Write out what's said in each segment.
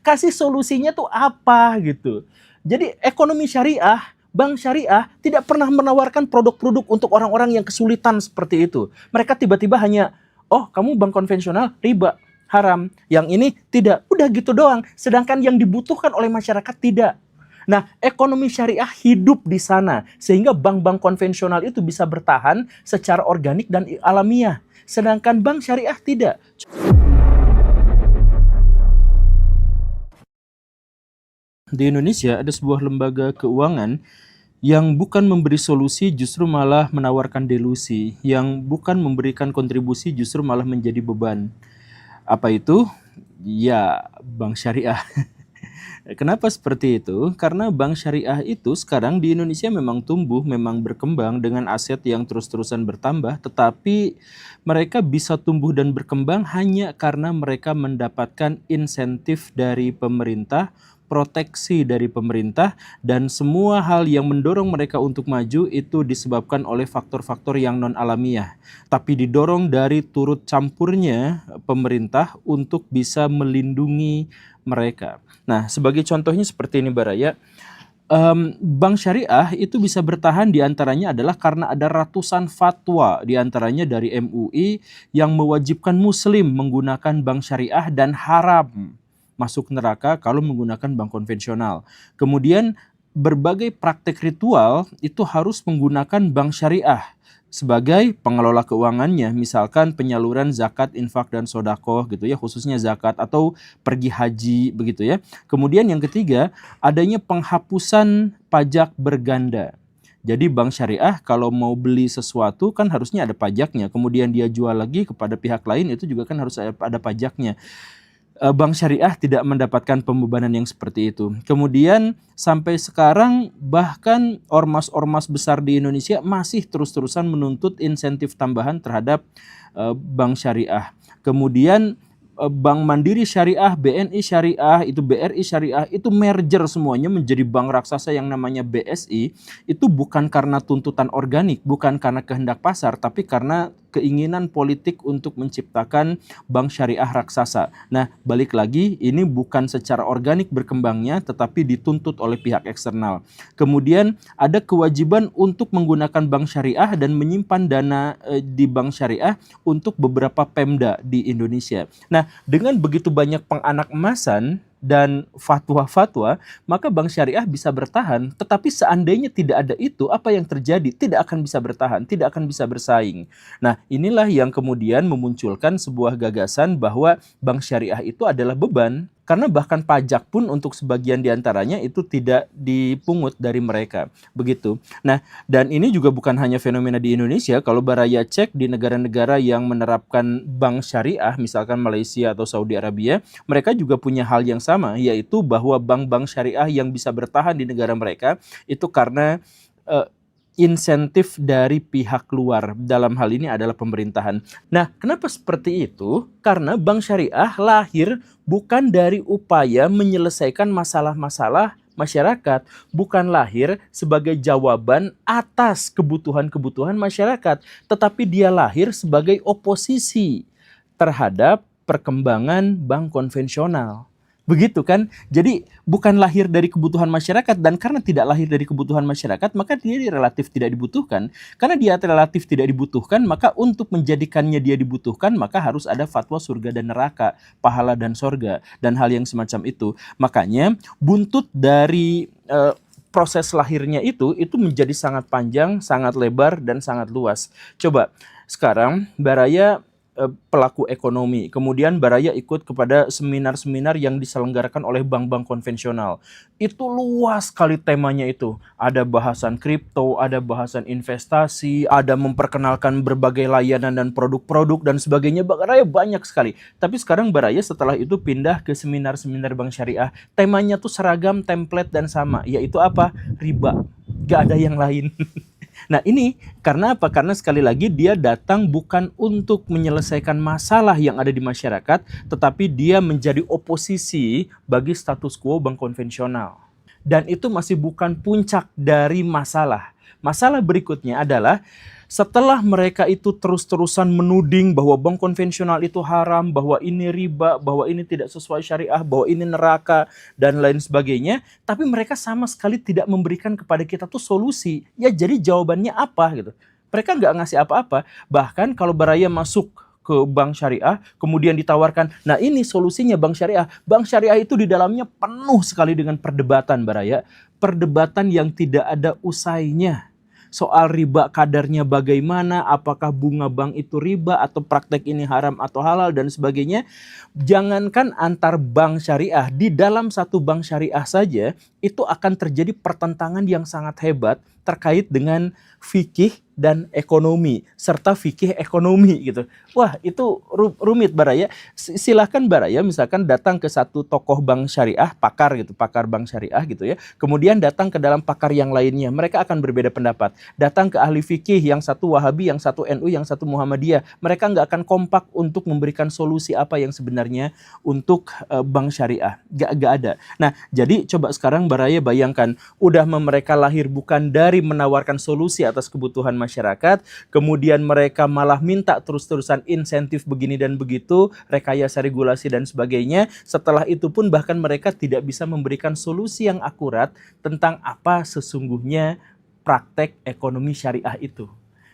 Kasih solusinya tuh apa gitu. Jadi ekonomi syariah, bank syariah tidak pernah menawarkan produk-produk untuk orang-orang yang kesulitan seperti itu. Mereka tiba-tiba hanya, oh kamu bank konvensional, riba, haram. Yang ini tidak, udah gitu doang. Sedangkan yang dibutuhkan oleh masyarakat tidak. Nah, ekonomi syariah hidup di sana. Sehingga bank-bank konvensional itu bisa bertahan secara organik dan alamiah. Sedangkan bank syariah tidak. Di Indonesia ada sebuah lembaga keuangan yang bukan memberi solusi justru malah menawarkan delusi, yang bukan memberikan kontribusi justru malah menjadi beban. Apa itu? Ya, bank syariah. Kenapa seperti itu? Karena bank syariah itu sekarang di Indonesia memang tumbuh, memang berkembang dengan aset yang terus-terusan bertambah, tetapi mereka bisa tumbuh dan berkembang hanya karena mereka mendapatkan insentif dari pemerintah, proteksi dari pemerintah, dan semua hal yang mendorong mereka untuk maju itu disebabkan oleh faktor-faktor yang non-alamiah. Tapi didorong dari turut campurnya pemerintah untuk bisa melindungi mereka. Nah, sebagai contohnya seperti ini Baraya, bank syariah itu bisa bertahan diantaranya adalah karena ada ratusan fatwa diantaranya dari MUI yang mewajibkan muslim menggunakan bank syariah dan haram masuk neraka kalau menggunakan bank konvensional. Kemudian berbagai praktek ritual itu harus menggunakan bank syariah sebagai pengelola keuangannya, misalkan penyaluran zakat, infak, dan sodakoh gitu ya, khususnya zakat atau pergi haji begitu ya. Kemudian yang ketiga, adanya penghapusan pajak berganda. Jadi bank syariah kalau mau beli sesuatu kan harusnya ada pajaknya, kemudian dia jual lagi kepada pihak lain itu juga kan harus ada pajaknya. Bank syariah tidak mendapatkan pembebanan yang seperti itu. Kemudian sampai sekarang bahkan ormas-ormas besar di Indonesia masih terus-terusan menuntut insentif tambahan terhadap bank syariah. Kemudian Bank Mandiri Syariah, BNI Syariah, itu BRI Syariah, itu merger semuanya menjadi bank raksasa yang namanya BSI. Itu bukan karena tuntutan organik, bukan karena kehendak pasar, tapi karena keinginan politik untuk menciptakan bank syariah raksasa. Nah, balik lagi, ini bukan secara organik berkembangnya, tetapi dituntut oleh pihak eksternal. Kemudian ada kewajiban untuk menggunakan bank syariah dan menyimpan dana di bank syariah untuk beberapa Pemda di Indonesia. Nah, dengan begitu banyak penganak-emasan dan fatwa-fatwa, maka bank syariah bisa bertahan. Tetapi seandainya tidak ada itu, apa yang terjadi? Tidak akan bisa bertahan, tidak akan bisa bersaing. Nah, inilah yang kemudian memunculkan sebuah gagasan bahwa bank syariah itu adalah beban. Karena bahkan pajak pun untuk sebagian diantaranya itu tidak dipungut dari mereka. Begitu. Nah, dan ini juga bukan hanya fenomena di Indonesia. Kalau Baraya cek di negara-negara yang menerapkan bank syariah, misalkan Malaysia atau Saudi Arabia, mereka juga punya hal yang sama, yaitu bahwa bank-bank syariah yang bisa bertahan di negara mereka itu karena insentif dari pihak luar, dalam hal ini adalah pemerintahan. Nah, kenapa seperti itu? Karena bank syariah lahir bukan dari upaya menyelesaikan masalah-masalah masyarakat, bukan lahir sebagai jawaban atas kebutuhan-kebutuhan masyarakat, tetapi dia lahir sebagai oposisi terhadap perkembangan bank konvensional. Begitu kan? Jadi bukan lahir dari kebutuhan masyarakat, dan karena tidak lahir dari kebutuhan masyarakat, maka dia relatif tidak dibutuhkan. Karena dia relatif tidak dibutuhkan, maka untuk menjadikannya dia dibutuhkan, maka harus ada fatwa surga dan neraka, pahala dan sorga, dan hal yang semacam itu. Makanya buntut dari proses lahirnya itu menjadi sangat panjang, sangat lebar, dan sangat luas. Coba sekarang Baraya pelaku ekonomi. Kemudian Baraya ikut kepada seminar-seminar yang diselenggarakan oleh bank-bank konvensional. Itu luas sekali temanya itu. Ada bahasan kripto, ada bahasan investasi, ada memperkenalkan berbagai layanan dan produk-produk dan sebagainya. Baraya banyak sekali. Tapi sekarang Baraya setelah itu pindah ke seminar-seminar bank syariah. Temanya tuh seragam, template, dan sama. Yaitu apa? Riba. Gak ada yang lain. Nah ini karena apa? Karena sekali lagi dia datang bukan untuk menyelesaikan masalah yang ada di masyarakat, tetapi dia menjadi oposisi bagi status quo bank konvensional. Dan itu masih bukan puncak dari masalah. Masalah berikutnya adalah Setelah mereka itu terus-terusan menuding bahwa bank konvensional itu haram, bahwa ini riba, bahwa ini tidak sesuai syariah, bahwa ini neraka, dan lain sebagainya, tapi mereka sama sekali tidak memberikan kepada kita tuh solusi. Ya jadi jawabannya apa gitu. Mereka nggak ngasih apa-apa. Bahkan kalau Baraya masuk ke bank syariah, kemudian ditawarkan, nah ini solusinya bank syariah. Bank syariah itu di dalamnya penuh sekali dengan perdebatan, Baraya. Perdebatan yang tidak ada usainya. Soal riba kadarnya bagaimana, apakah bunga bank itu riba, atau praktek ini haram atau halal, dan sebagainya. Jangankan antar bank syariah, di dalam satu bank syariah saja, itu akan terjadi pertentangan yang sangat hebat terkait dengan fikih dan ekonomi, serta fikih ekonomi gitu. Wah, itu rumit, Baraya. Silahkan Baraya misalkan datang ke satu tokoh bank syariah, pakar gitu, pakar bank syariah gitu ya. Kemudian datang ke dalam pakar yang lainnya, mereka akan berbeda pendapat. Datang ke ahli fikih, yang satu Wahabi, yang satu NU, yang satu Muhammadiyah. Mereka nggak akan kompak untuk memberikan solusi apa yang sebenarnya untuk bank syariah. Nggak ada. Nah, jadi coba sekarang Baraya bayangkan, udah mereka lahir bukan dari menawarkan solusi atas kebutuhan masyarakat, kemudian mereka malah minta terus-terusan insentif begini dan begitu, rekayasa regulasi dan sebagainya. Setelah itu pun bahkan mereka tidak bisa memberikan solusi yang akurat tentang apa sesungguhnya praktek ekonomi syariah itu.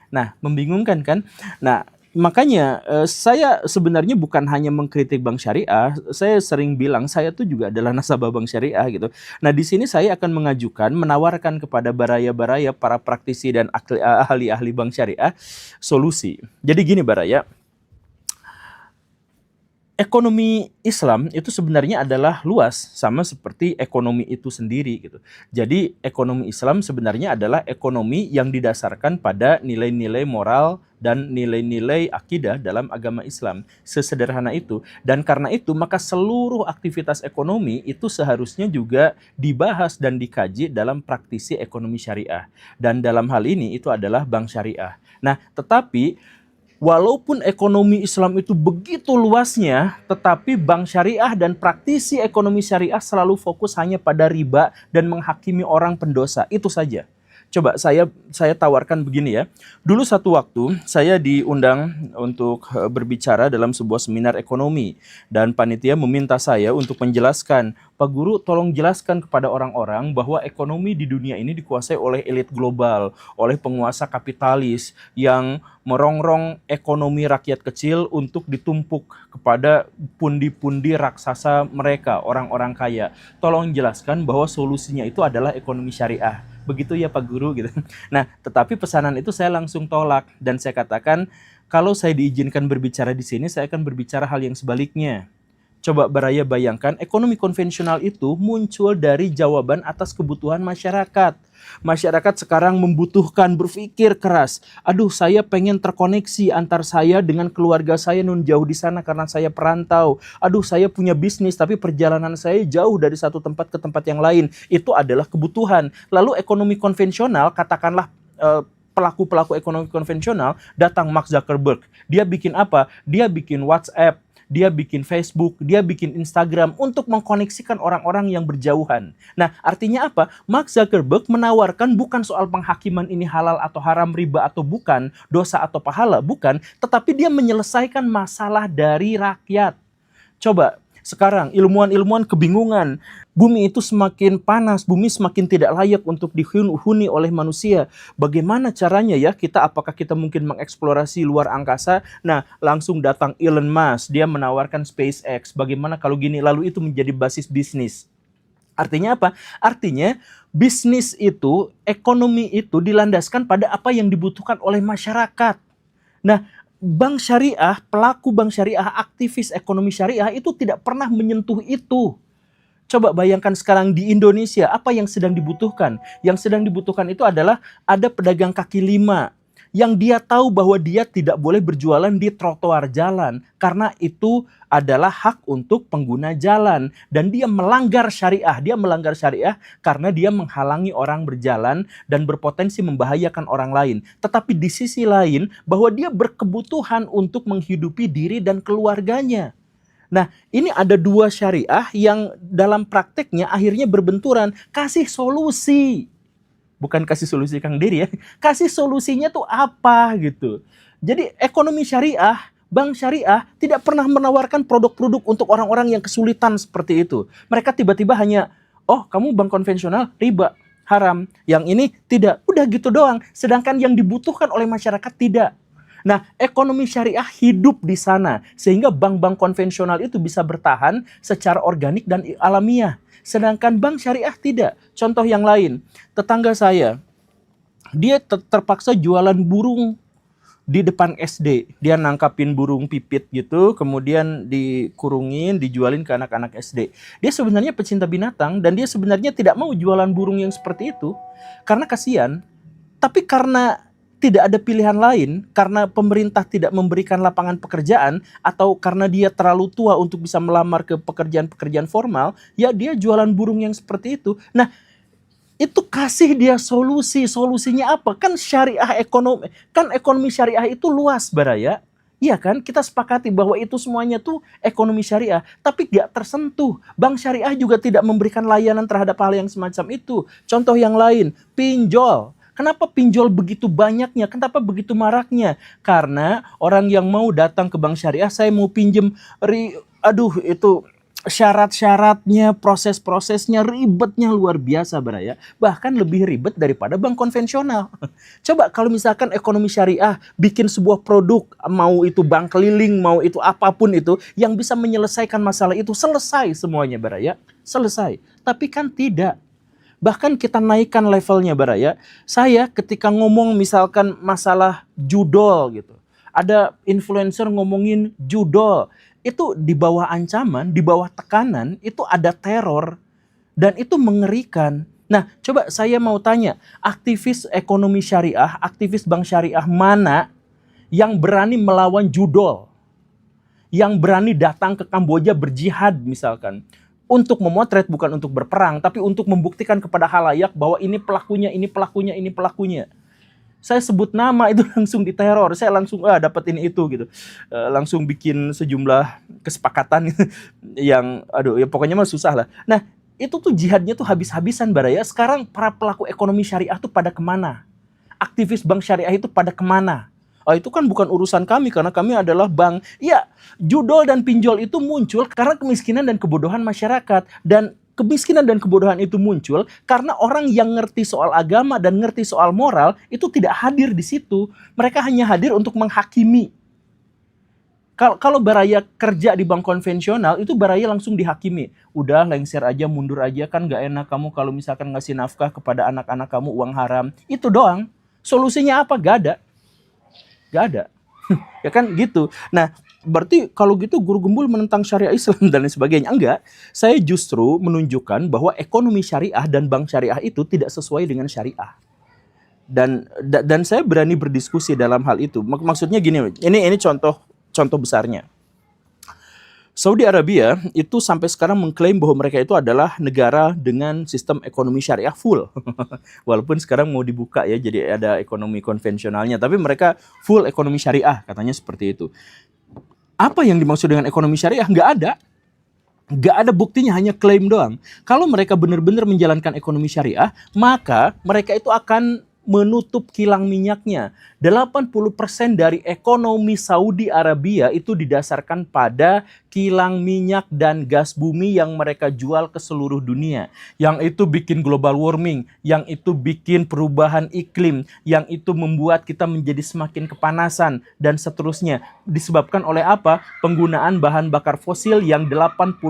Nah, membingungkan kan? Nah, makanya saya sebenarnya bukan hanya mengkritik bank syariah, saya sering bilang saya tuh juga adalah nasabah bank syariah gitu. Nah, di sini saya akan mengajukan, menawarkan kepada baraya-baraya, para praktisi dan ahli-ahli bank syariah solusi. Jadi gini Baraya, ekonomi Islam itu sebenarnya adalah luas, sama seperti ekonomi itu sendiri gitu. Jadi ekonomi Islam sebenarnya adalah ekonomi yang didasarkan pada nilai-nilai moral dan nilai-nilai akidah dalam agama Islam. Sesederhana itu. Dan karena itu maka seluruh aktivitas ekonomi itu seharusnya juga dibahas dan dikaji dalam praktisi ekonomi syariah. Dan dalam hal ini itu adalah bank syariah. Nah, tetapi walaupun ekonomi Islam itu begitu luasnya, tetapi bank syariah dan praktisi ekonomi syariah selalu fokus hanya pada riba dan menghakimi orang pendosa. Itu saja. Coba saya tawarkan begini ya. Dulu satu waktu saya diundang untuk berbicara dalam sebuah seminar ekonomi. Dan panitia meminta saya untuk menjelaskan, Pak Guru tolong jelaskan kepada orang-orang bahwa ekonomi di dunia ini dikuasai oleh elit global, oleh penguasa kapitalis yang merongrong ekonomi rakyat kecil untuk ditumpuk kepada pundi-pundi raksasa mereka, orang-orang kaya. Tolong jelaskan bahwa solusinya itu adalah ekonomi syariah. Begitu ya Pak Guru gitu. Nah, tetapi pesanan itu saya langsung tolak dan saya katakan kalau saya diizinkan berbicara di sini, saya akan berbicara hal yang sebaliknya. Coba Baraya bayangkan, ekonomi konvensional itu muncul dari jawaban atas kebutuhan masyarakat. Masyarakat sekarang membutuhkan berpikir keras. Aduh, saya pengen terkoneksi antar saya dengan keluarga saya nun jauh di sana karena saya perantau. Aduh, saya punya bisnis tapi perjalanan saya jauh dari satu tempat ke tempat yang lain. Itu adalah kebutuhan. Lalu ekonomi konvensional, katakanlah pelaku-pelaku ekonomi konvensional, datang Mark Zuckerberg. Dia bikin apa? Dia bikin WhatsApp, dia bikin Facebook, dia bikin Instagram untuk mengkoneksikan orang-orang yang berjauhan. Nah, artinya apa? Mark Zuckerberg menawarkan bukan soal penghakiman ini halal atau haram, riba atau bukan, dosa atau pahala, bukan, tetapi dia menyelesaikan masalah dari rakyat. Coba, sekarang ilmuwan-ilmuwan kebingungan. Bumi itu semakin panas, bumi semakin tidak layak untuk dihuni oleh manusia. Bagaimana caranya ya apakah kita mungkin mengeksplorasi luar angkasa? Nah, langsung datang Elon Musk, dia menawarkan SpaceX. Bagaimana kalau gini? Lalu itu menjadi basis bisnis. Artinya apa? Artinya bisnis itu, ekonomi itu dilandaskan pada apa yang dibutuhkan oleh masyarakat. Nah, bank syariah, pelaku bank syariah, aktivis ekonomi syariah itu tidak pernah menyentuh itu. Coba bayangkan sekarang di Indonesia, apa yang sedang dibutuhkan? Yang sedang dibutuhkan itu adalah ada pedagang kaki lima yang dia tahu bahwa dia tidak boleh berjualan di trotoar jalan karena itu adalah hak untuk pengguna jalan dan dia melanggar syariah. Dia melanggar syariah karena dia menghalangi orang berjalan dan berpotensi membahayakan orang lain. Tetapi di sisi lain bahwa dia berkebutuhan untuk menghidupi diri dan keluarganya. Nah, ini ada dua syariah yang dalam prakteknya akhirnya berbenturan. Kasih solusi. Bukan kasih solusi Kang Diri ya. Kasih solusinya tuh apa gitu. Jadi ekonomi syariah, bank syariah tidak pernah menawarkan produk-produk untuk orang-orang yang kesulitan seperti itu. Mereka tiba-tiba hanya, oh kamu bank konvensional, riba, haram. Yang ini tidak. Udah gitu doang. Sedangkan yang dibutuhkan oleh masyarakat tidak. Nah, ekonomi syariah hidup di sana. Sehingga bank-bank konvensional itu bisa bertahan secara organik dan alamiah. Sedangkan bank syariah tidak. Contoh yang lain, tetangga saya, dia terpaksa jualan burung di depan SD. Dia nangkapin burung pipit gitu, kemudian dikurungin, dijualin ke anak-anak SD. Dia sebenarnya pecinta binatang, dan dia sebenarnya tidak mau jualan burung yang seperti itu, karena kasihan. Tapi karena tidak ada pilihan lain, karena pemerintah tidak memberikan lapangan pekerjaan, atau karena dia terlalu tua untuk bisa melamar ke pekerjaan-pekerjaan formal, ya dia jualan burung yang seperti itu. Nah, itu kasih dia solusi. Solusinya apa? Kan syariah ekonomi, kan ekonomi syariah itu luas, Baraya. Iya kan? Kita sepakati bahwa itu semuanya tuh ekonomi syariah, tapi gak tersentuh. Bank syariah juga tidak memberikan layanan terhadap hal yang semacam itu. Contoh yang lain, pinjol. Kenapa pinjol begitu banyaknya? Kenapa begitu maraknya? Karena orang yang mau datang ke bank syariah, saya mau pinjem, itu syarat-syaratnya, proses-prosesnya, ribetnya luar biasa, Baraya. Bahkan lebih ribet daripada bank konvensional. Coba kalau misalkan ekonomi syariah bikin sebuah produk, mau itu bank keliling, mau itu apapun itu, yang bisa menyelesaikan masalah itu, selesai semuanya, Baraya. Selesai. Tapi kan tidak. Bahkan kita naikkan levelnya, Baraya. Saya ketika ngomong misalkan masalah judol gitu, ada influencer ngomongin judol, itu di bawah ancaman, di bawah tekanan, itu ada teror, dan itu mengerikan. Nah, coba saya mau tanya, aktivis ekonomi syariah, aktivis bank syariah mana yang berani melawan judol? Yang berani datang ke Kamboja berjihad misalkan, untuk memotret, bukan untuk berperang, tapi untuk membuktikan kepada halayak bahwa ini pelakunya, ini pelakunya, ini pelakunya. Saya sebut nama itu langsung diteror. Saya langsung dapat ini itu gitu. Langsung bikin sejumlah kesepakatan yang ya pokoknya mah susah lah. Nah, itu tuh jihadnya tuh habis-habisan, Baraya. Sekarang para pelaku ekonomi syariah tuh pada kemana? Aktivis bank syariah itu pada kemana? Itu kan bukan urusan kami karena kami adalah bank. Ya, judol dan pinjol itu muncul karena kemiskinan dan kebodohan masyarakat. Dan kemiskinan dan kebodohan itu muncul karena orang yang ngerti soal agama dan ngerti soal moral itu tidak hadir di situ. Mereka hanya hadir untuk menghakimi. Kalau Baraya kerja di bank konvensional, itu Baraya langsung dihakimi. Udah lengser aja, mundur aja, kan gak enak kamu kalau misalkan ngasih nafkah kepada anak-anak kamu uang haram. Itu doang. Solusinya apa? Gak ada. Gak ada. Ya kan gitu. Nah, berarti kalau gitu Guru Gembul menentang syariah Islam dan lain sebagainya. Enggak. Saya justru menunjukkan bahwa ekonomi syariah dan bank syariah itu tidak sesuai dengan syariah. Dan saya berani berdiskusi dalam hal itu. Maksudnya gini, ini contoh besarnya. Saudi Arabia itu sampai sekarang mengklaim bahwa mereka itu adalah negara dengan sistem ekonomi syariah full. Walaupun sekarang mau dibuka ya, jadi ada ekonomi konvensionalnya. Tapi mereka full ekonomi syariah, katanya seperti itu. Apa yang dimaksud dengan ekonomi syariah? Nggak ada. Nggak ada buktinya, hanya klaim doang. Kalau mereka benar-benar menjalankan ekonomi syariah, maka mereka itu akan menutup kilang minyaknya. 80% dari ekonomi Saudi Arabia itu didasarkan pada kilang minyak dan gas bumi yang mereka jual ke seluruh dunia. Yang itu bikin global warming, yang itu bikin perubahan iklim, yang itu membuat kita menjadi semakin kepanasan, dan seterusnya. Disebabkan oleh apa? Penggunaan bahan bakar fosil yang 80%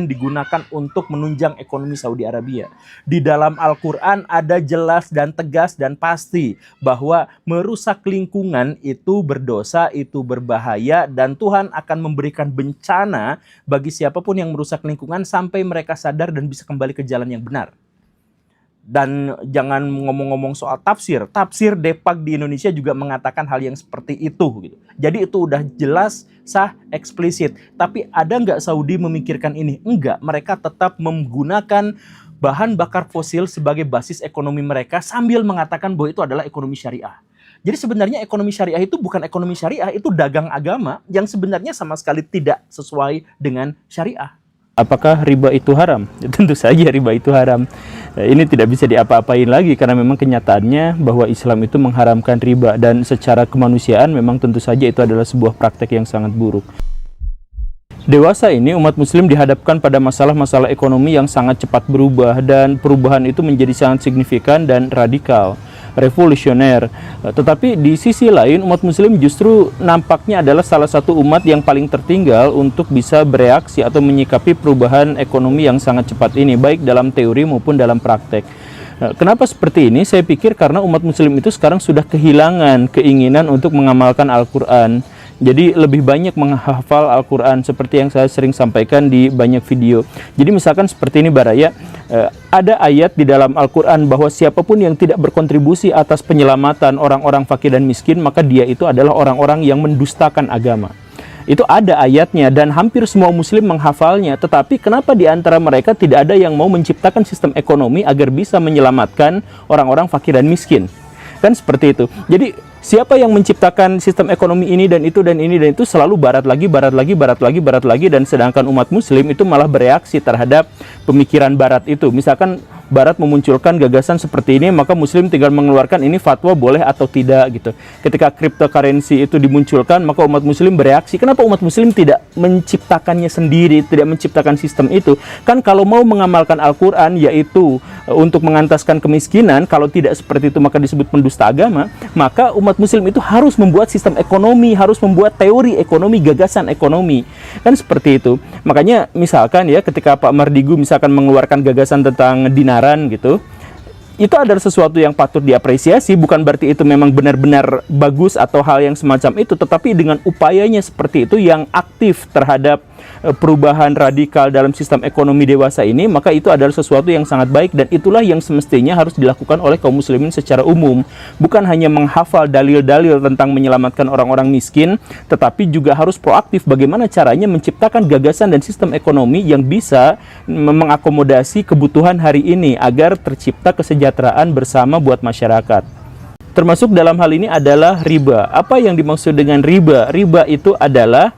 digunakan untuk menunjang ekonomi Saudi Arabia. Di dalam Al-Quran ada jelas dan tegas dan pasti bahwa merusak lingkungan itu berdosa, itu berbahaya, dan Tuhan akan memberikan bencana bagi siapapun yang merusak lingkungan sampai mereka sadar dan bisa kembali ke jalan yang benar. Dan jangan ngomong-ngomong soal tafsir. Tafsir Depak di Indonesia juga mengatakan hal yang seperti itu gitu. Jadi itu udah jelas, sah, eksplisit. Tapi ada nggak Saudi memikirkan ini? Enggak, mereka tetap menggunakan bahan bakar fosil sebagai basis ekonomi mereka sambil mengatakan bahwa itu adalah ekonomi syariah. Jadi sebenarnya ekonomi syariah itu bukan ekonomi syariah, itu dagang agama yang sebenarnya sama sekali tidak sesuai dengan syariah. Apakah riba itu haram? Ya, tentu saja riba itu haram. Ini tidak bisa diapa-apain lagi karena memang kenyataannya bahwa Islam itu mengharamkan riba, dan secara kemanusiaan memang tentu saja itu adalah sebuah praktek yang sangat buruk. Dewasa ini umat muslim dihadapkan pada masalah-masalah ekonomi yang sangat cepat berubah, dan perubahan itu menjadi sangat signifikan dan radikal, revolusioner. Tetapi di sisi lain umat muslim justru nampaknya adalah salah satu umat yang paling tertinggal untuk bisa bereaksi atau menyikapi perubahan ekonomi yang sangat cepat ini, baik dalam teori maupun dalam praktek. Kenapa seperti ini? Saya pikir karena umat muslim itu sekarang sudah kehilangan keinginan untuk mengamalkan Al-Quran. Jadi lebih banyak menghafal Al-Quran, seperti yang saya sering sampaikan di banyak video. Jadi misalkan seperti ini Baraya, ada ayat di dalam Al-Quran bahwa siapapun yang tidak berkontribusi atas penyelamatan orang-orang fakir dan miskin, maka dia itu adalah orang-orang yang mendustakan agama. Itu ada ayatnya dan hampir semua muslim menghafalnya. Tetapi kenapa di antara mereka tidak ada yang mau menciptakan sistem ekonomi agar bisa menyelamatkan orang-orang fakir dan miskin? Kan seperti itu. Jadi siapa yang menciptakan sistem ekonomi ini dan itu dan ini dan itu, selalu barat lagi, dan sedangkan umat muslim itu malah bereaksi terhadap pemikiran barat itu. Misalkan barat memunculkan gagasan seperti ini, maka muslim tinggal mengeluarkan ini fatwa boleh atau tidak gitu. Ketika cryptocurrency itu dimunculkan, maka umat muslim bereaksi. Kenapa umat muslim tidak menciptakannya sendiri, tidak menciptakan sistem itu? Kan kalau mau mengamalkan Al-Quran, yaitu untuk mengantaskan kemiskinan, kalau tidak seperti itu maka disebut pendusta agama. Maka umat muslim itu harus membuat sistem ekonomi, harus membuat teori ekonomi, gagasan ekonomi. Kan seperti itu. Makanya misalkan ya, ketika Pak Mardigu misalkan mengeluarkan gagasan tentang dinaran gitu, itu adalah sesuatu yang patut diapresiasi. Bukan berarti itu memang benar-benar bagus atau hal yang semacam itu, tetapi dengan upayanya seperti itu yang aktif terhadap perubahan radikal dalam sistem ekonomi dewasa ini, maka itu adalah sesuatu yang sangat baik, dan itulah yang semestinya harus dilakukan oleh kaum muslimin secara umum. Bukan hanya menghafal dalil-dalil tentang menyelamatkan orang-orang miskin, tetapi juga harus proaktif bagaimana caranya menciptakan gagasan dan sistem ekonomi yang bisa mengakomodasi kebutuhan hari ini agar tercipta kesejahteraan bersama buat masyarakat. Termasuk dalam hal ini adalah riba. Apa yang dimaksud dengan riba? Riba itu adalah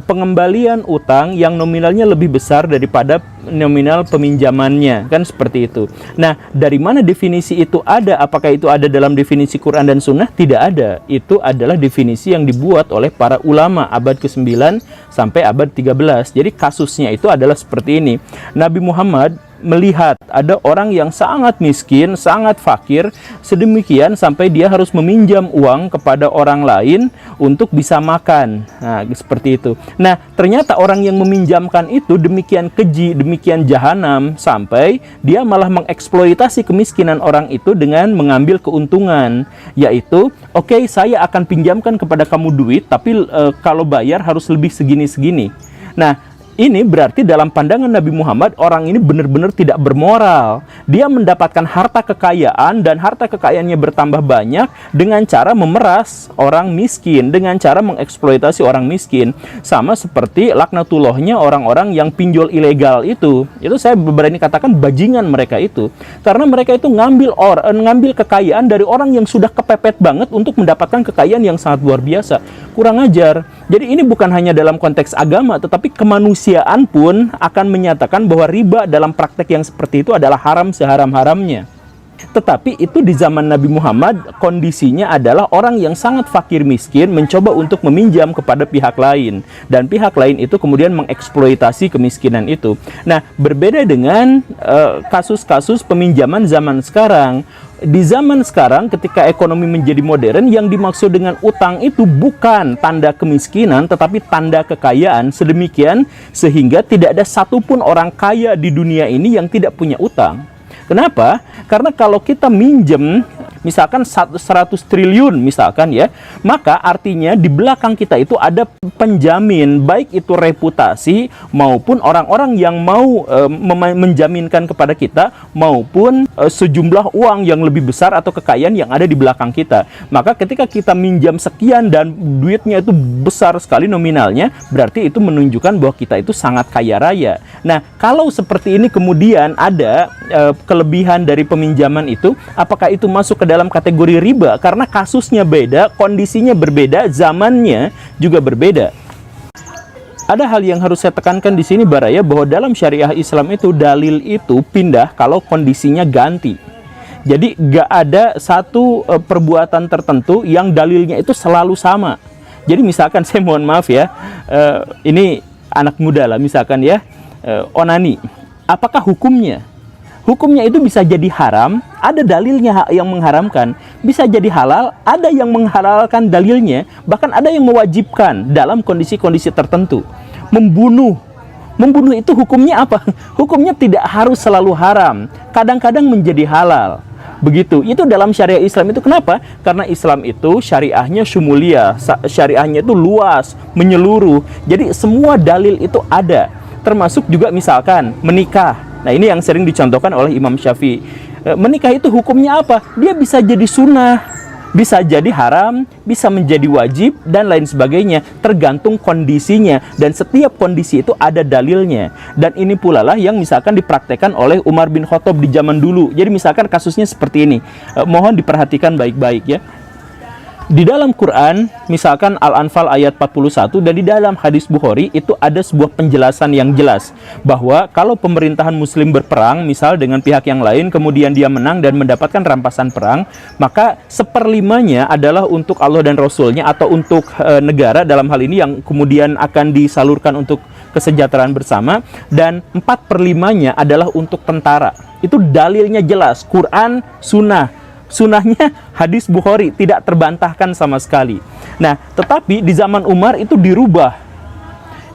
pengembalian utang yang nominalnya lebih besar daripada nominal peminjamannya, kan seperti itu. Nah, dari mana definisi itu ada? Apakah itu ada dalam definisi Quran dan Sunnah? Tidak ada. Itu adalah definisi yang dibuat oleh para ulama abad ke-9 sampai abad 13. Jadi kasusnya itu adalah seperti ini. Nabi Muhammad melihat ada orang yang sangat miskin, sangat fakir, sedemikian sampai dia harus meminjam uang kepada orang lain untuk bisa makan. Nah, seperti itu. Nah, ternyata orang yang meminjamkan itu demikian keji, demikian jahanam, sampai dia malah mengeksploitasi kemiskinan orang itu dengan mengambil keuntungan, yaitu, oke, saya akan pinjamkan kepada kamu duit, tapi kalau bayar harus lebih segini-segini. Nah, ini berarti dalam pandangan Nabi Muhammad, orang ini benar-benar tidak bermoral. Dia mendapatkan harta kekayaan dan harta kekayaannya bertambah banyak dengan cara memeras orang miskin, dengan cara mengeksploitasi orang miskin. Sama seperti laknatullahnya orang-orang yang pinjol ilegal itu. Itu saya berani katakan bajingan mereka itu. Karena mereka itu ngambil kekayaan dari orang yang sudah kepepet banget untuk mendapatkan kekayaan yang sangat luar biasa. Kurang ajar. Jadi ini bukan hanya dalam konteks agama, tetapi kemanusiaan pun akan menyatakan bahwa riba dalam praktek yang seperti itu adalah haram seharam-haramnya. Tetapi itu di zaman Nabi Muhammad kondisinya adalah orang yang sangat fakir miskin mencoba untuk meminjam kepada pihak lain, dan pihak lain itu kemudian mengeksploitasi kemiskinan itu. Nah, berbeda dengan kasus-kasus peminjaman zaman sekarang. Di zaman sekarang ketika ekonomi menjadi modern, yang dimaksud dengan utang itu bukan tanda kemiskinan tetapi tanda kekayaan, sedemikian sehingga tidak ada satupun orang kaya di dunia ini yang tidak punya utang. Kenapa? Karena kalau kita minjem misalkan 100 triliun misalkan ya, maka artinya di belakang kita itu ada penjamin, baik itu reputasi maupun orang-orang yang mau menjaminkan kepada kita, maupun sejumlah uang yang lebih besar atau kekayaan yang ada di belakang kita. Maka ketika kita minjam sekian dan duitnya itu besar sekali nominalnya, berarti itu menunjukkan bahwa kita itu sangat kaya raya. Nah, kalau seperti ini kemudian ada kelebihan dari peminjaman itu, apakah itu masuk ke dalam kategori riba? Karena kasusnya beda, kondisinya berbeda, zamannya juga berbeda. ada hal yang harus saya tekankan di sini Baraya, bahwa dalam syariah Islam itu dalil itu pindah kalau kondisinya ganti. Jadi gak ada satu perbuatan tertentu yang dalilnya itu selalu sama. Jadi misalkan saya mohon maaf ya, ini anak muda lah misalkan ya, onani. Apakah hukumnya? Hukumnya itu bisa jadi haram, ada dalilnya yang mengharamkan. Bisa jadi halal, ada yang menghalalkan dalilnya. Bahkan ada yang mewajibkan dalam kondisi-kondisi tertentu. Membunuh itu hukumnya apa? Hukumnya tidak harus selalu haram, kadang-kadang menjadi halal. Begitu, itu dalam syariah Islam itu. Kenapa? Karena Islam itu syariahnya syumulia, syariahnya itu luas, menyeluruh. Jadi semua dalil itu ada, termasuk juga misalkan menikah. Nah ini yang sering dicontohkan oleh Imam Syafi'i. Menikah itu hukumnya apa? Dia bisa jadi sunnah, bisa jadi haram, bisa menjadi wajib, dan lain sebagainya, tergantung kondisinya. Dan setiap kondisi itu ada dalilnya. Dan ini pula lah yang misalkan dipraktekkan oleh Umar bin Khattab di zaman dulu. Jadi misalkan kasusnya seperti ini, mohon diperhatikan baik-baik ya. Di dalam Quran, misalkan Al-Anfal ayat 41, dan di dalam hadis Bukhari itu ada sebuah penjelasan yang jelas bahwa kalau pemerintahan muslim berperang misal dengan pihak yang lain, kemudian dia menang dan mendapatkan rampasan perang, maka 1/5-nya adalah untuk Allah dan Rasulnya atau untuk negara dalam hal ini yang kemudian akan disalurkan untuk kesejahteraan bersama, dan 4/5-nya adalah untuk tentara. Itu dalilnya jelas, Quran, sunnah. Sunnahnya hadis Bukhari, tidak terbantahkan sama sekali. Nah, tetapi di zaman Umar itu dirubah.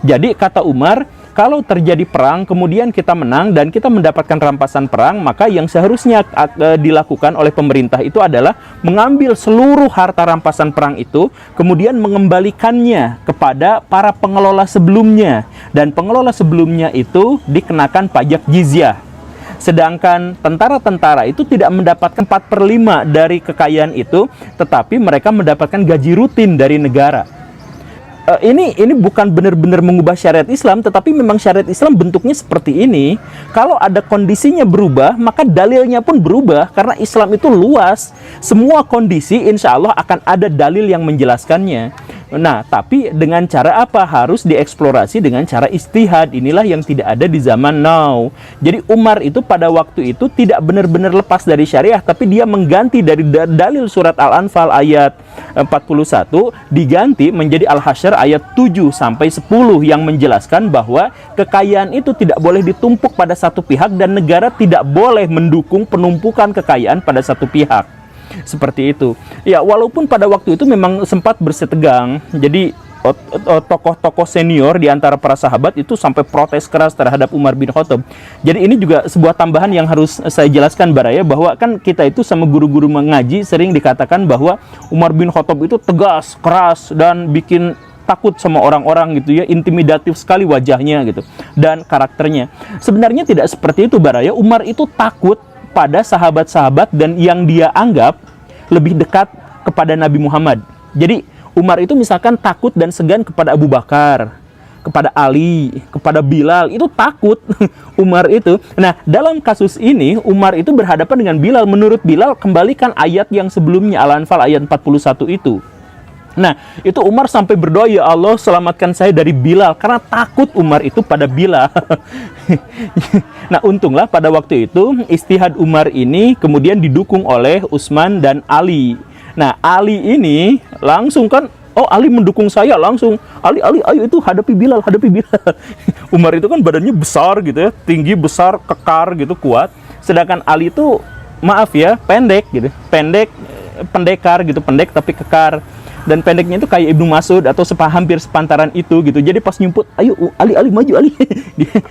Jadi kata Umar, kalau terjadi perang, kemudian kita menang dan kita mendapatkan rampasan perang, maka yang seharusnya dilakukan oleh pemerintah itu adalah mengambil seluruh harta rampasan perang itu, kemudian mengembalikannya kepada para pengelola sebelumnya. Dan pengelola sebelumnya itu dikenakan pajak jizyah. Sedangkan tentara-tentara itu tidak mendapatkan 4/5 dari kekayaan itu, tetapi mereka mendapatkan gaji rutin dari negara. Ini bukan benar-benar mengubah syariat Islam, tetapi memang syariat Islam bentuknya seperti ini. Kalau ada kondisinya berubah, maka dalilnya pun berubah, karena Islam itu luas. Semua kondisi insya Allah akan ada dalil yang menjelaskannya. Nah, tapi dengan cara apa? Harus dieksplorasi dengan cara istihad. Inilah yang tidak ada di zaman now. Jadi Umar itu pada waktu itu tidak benar-benar lepas dari syariah, tapi dia mengganti dari dalil surat Al-Anfal ayat 41, diganti menjadi Al-Hasyr ayat 7-10 yang menjelaskan bahwa kekayaan itu tidak boleh ditumpuk pada satu pihak dan negara tidak boleh mendukung penumpukan kekayaan pada satu pihak. Seperti itu. Ya, walaupun pada waktu itu memang sempat bersitegang. Jadi tokoh-tokoh senior di antara para sahabat itu sampai protes keras terhadap Umar bin Khattab. Jadi ini juga sebuah tambahan yang harus saya jelaskan Baraya, bahwa kan kita itu sama guru-guru mengaji sering dikatakan bahwa Umar bin Khattab itu tegas, keras, dan bikin takut sama orang-orang gitu ya, intimidatif sekali wajahnya gitu dan karakternya. Sebenarnya tidak seperti itu Baraya. Umar itu takut pada sahabat-sahabat dan yang dia anggap lebih dekat kepada Nabi Muhammad. Jadi Umar itu misalkan takut dan segan kepada Abu Bakar, kepada Ali, kepada Bilal, itu takut Umar itu. Nah, dalam kasus ini Umar itu berhadapan dengan Bilal. Menurut Bilal, kembalikan ayat yang sebelumnya, Al-Anfal ayat 41 itu. Nah, itu Umar sampai berdoa, ya Allah selamatkan saya dari Bilal, karena takut Umar itu pada Bilal. Nah, untunglah pada waktu itu istihad Umar ini kemudian didukung oleh Utsman dan Ali. Nah, Ali ini langsung kan, oh Ali mendukung saya langsung. Ali, ayo itu hadapi Bilal, hadapi Bilal. Umar itu kan badannya besar gitu ya, tinggi, besar, kekar gitu, kuat. Sedangkan Ali itu maaf ya, pendek gitu, pendekar gitu, pendek tapi kekar. Dan pendeknya itu kayak Ibnu Mas'ud atau hampir sepantaran itu gitu. Jadi pas nyumput, ayo Ali maju Ali. Dia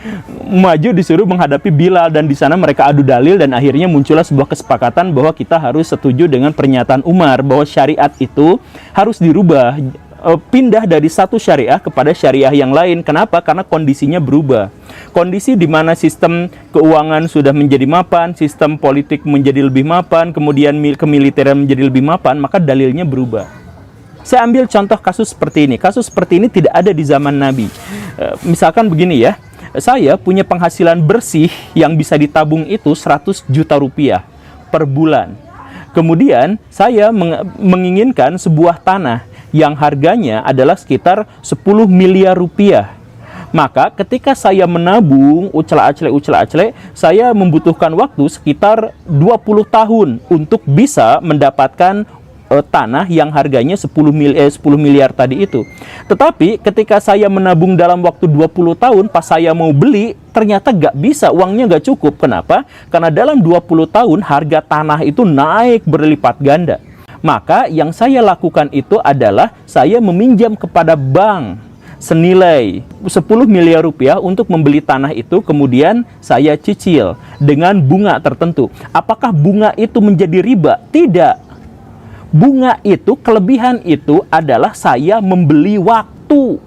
maju disuruh menghadapi Bilal, dan di sana mereka adu dalil dan akhirnya muncullah sebuah kesepakatan bahwa kita harus setuju dengan pernyataan Umar bahwa syariat itu harus dirubah, pindah dari satu syariah kepada syariah yang lain. Kenapa? Karena kondisinya berubah. Kondisi di mana sistem keuangan sudah menjadi mapan, sistem politik menjadi lebih mapan, kemudian kemiliteran menjadi lebih mapan, maka dalilnya berubah. Saya ambil contoh kasus seperti ini. Kasus seperti ini tidak ada di zaman Nabi. Misalkan begini ya, saya punya penghasilan bersih yang bisa ditabung itu 100 juta rupiah per bulan. Kemudian saya menginginkan sebuah tanah yang harganya adalah sekitar 10 miliar rupiah. Maka ketika saya menabung ucela-acele, saya membutuhkan waktu sekitar 20 tahun untuk bisa mendapatkan tanah yang harganya 10 miliar tadi itu. Tetapi ketika saya menabung dalam waktu 20 tahun, pas saya mau beli, ternyata nggak bisa, uangnya nggak cukup. Kenapa? Karena dalam 20 tahun harga tanah itu naik berlipat ganda. Maka yang saya lakukan itu adalah saya meminjam kepada bank senilai 10 miliar rupiah untuk membeli tanah itu, kemudian saya cicil dengan bunga tertentu. Apakah bunga itu menjadi riba? Tidak. Bunga itu, kelebihan itu adalah saya membeli waktu.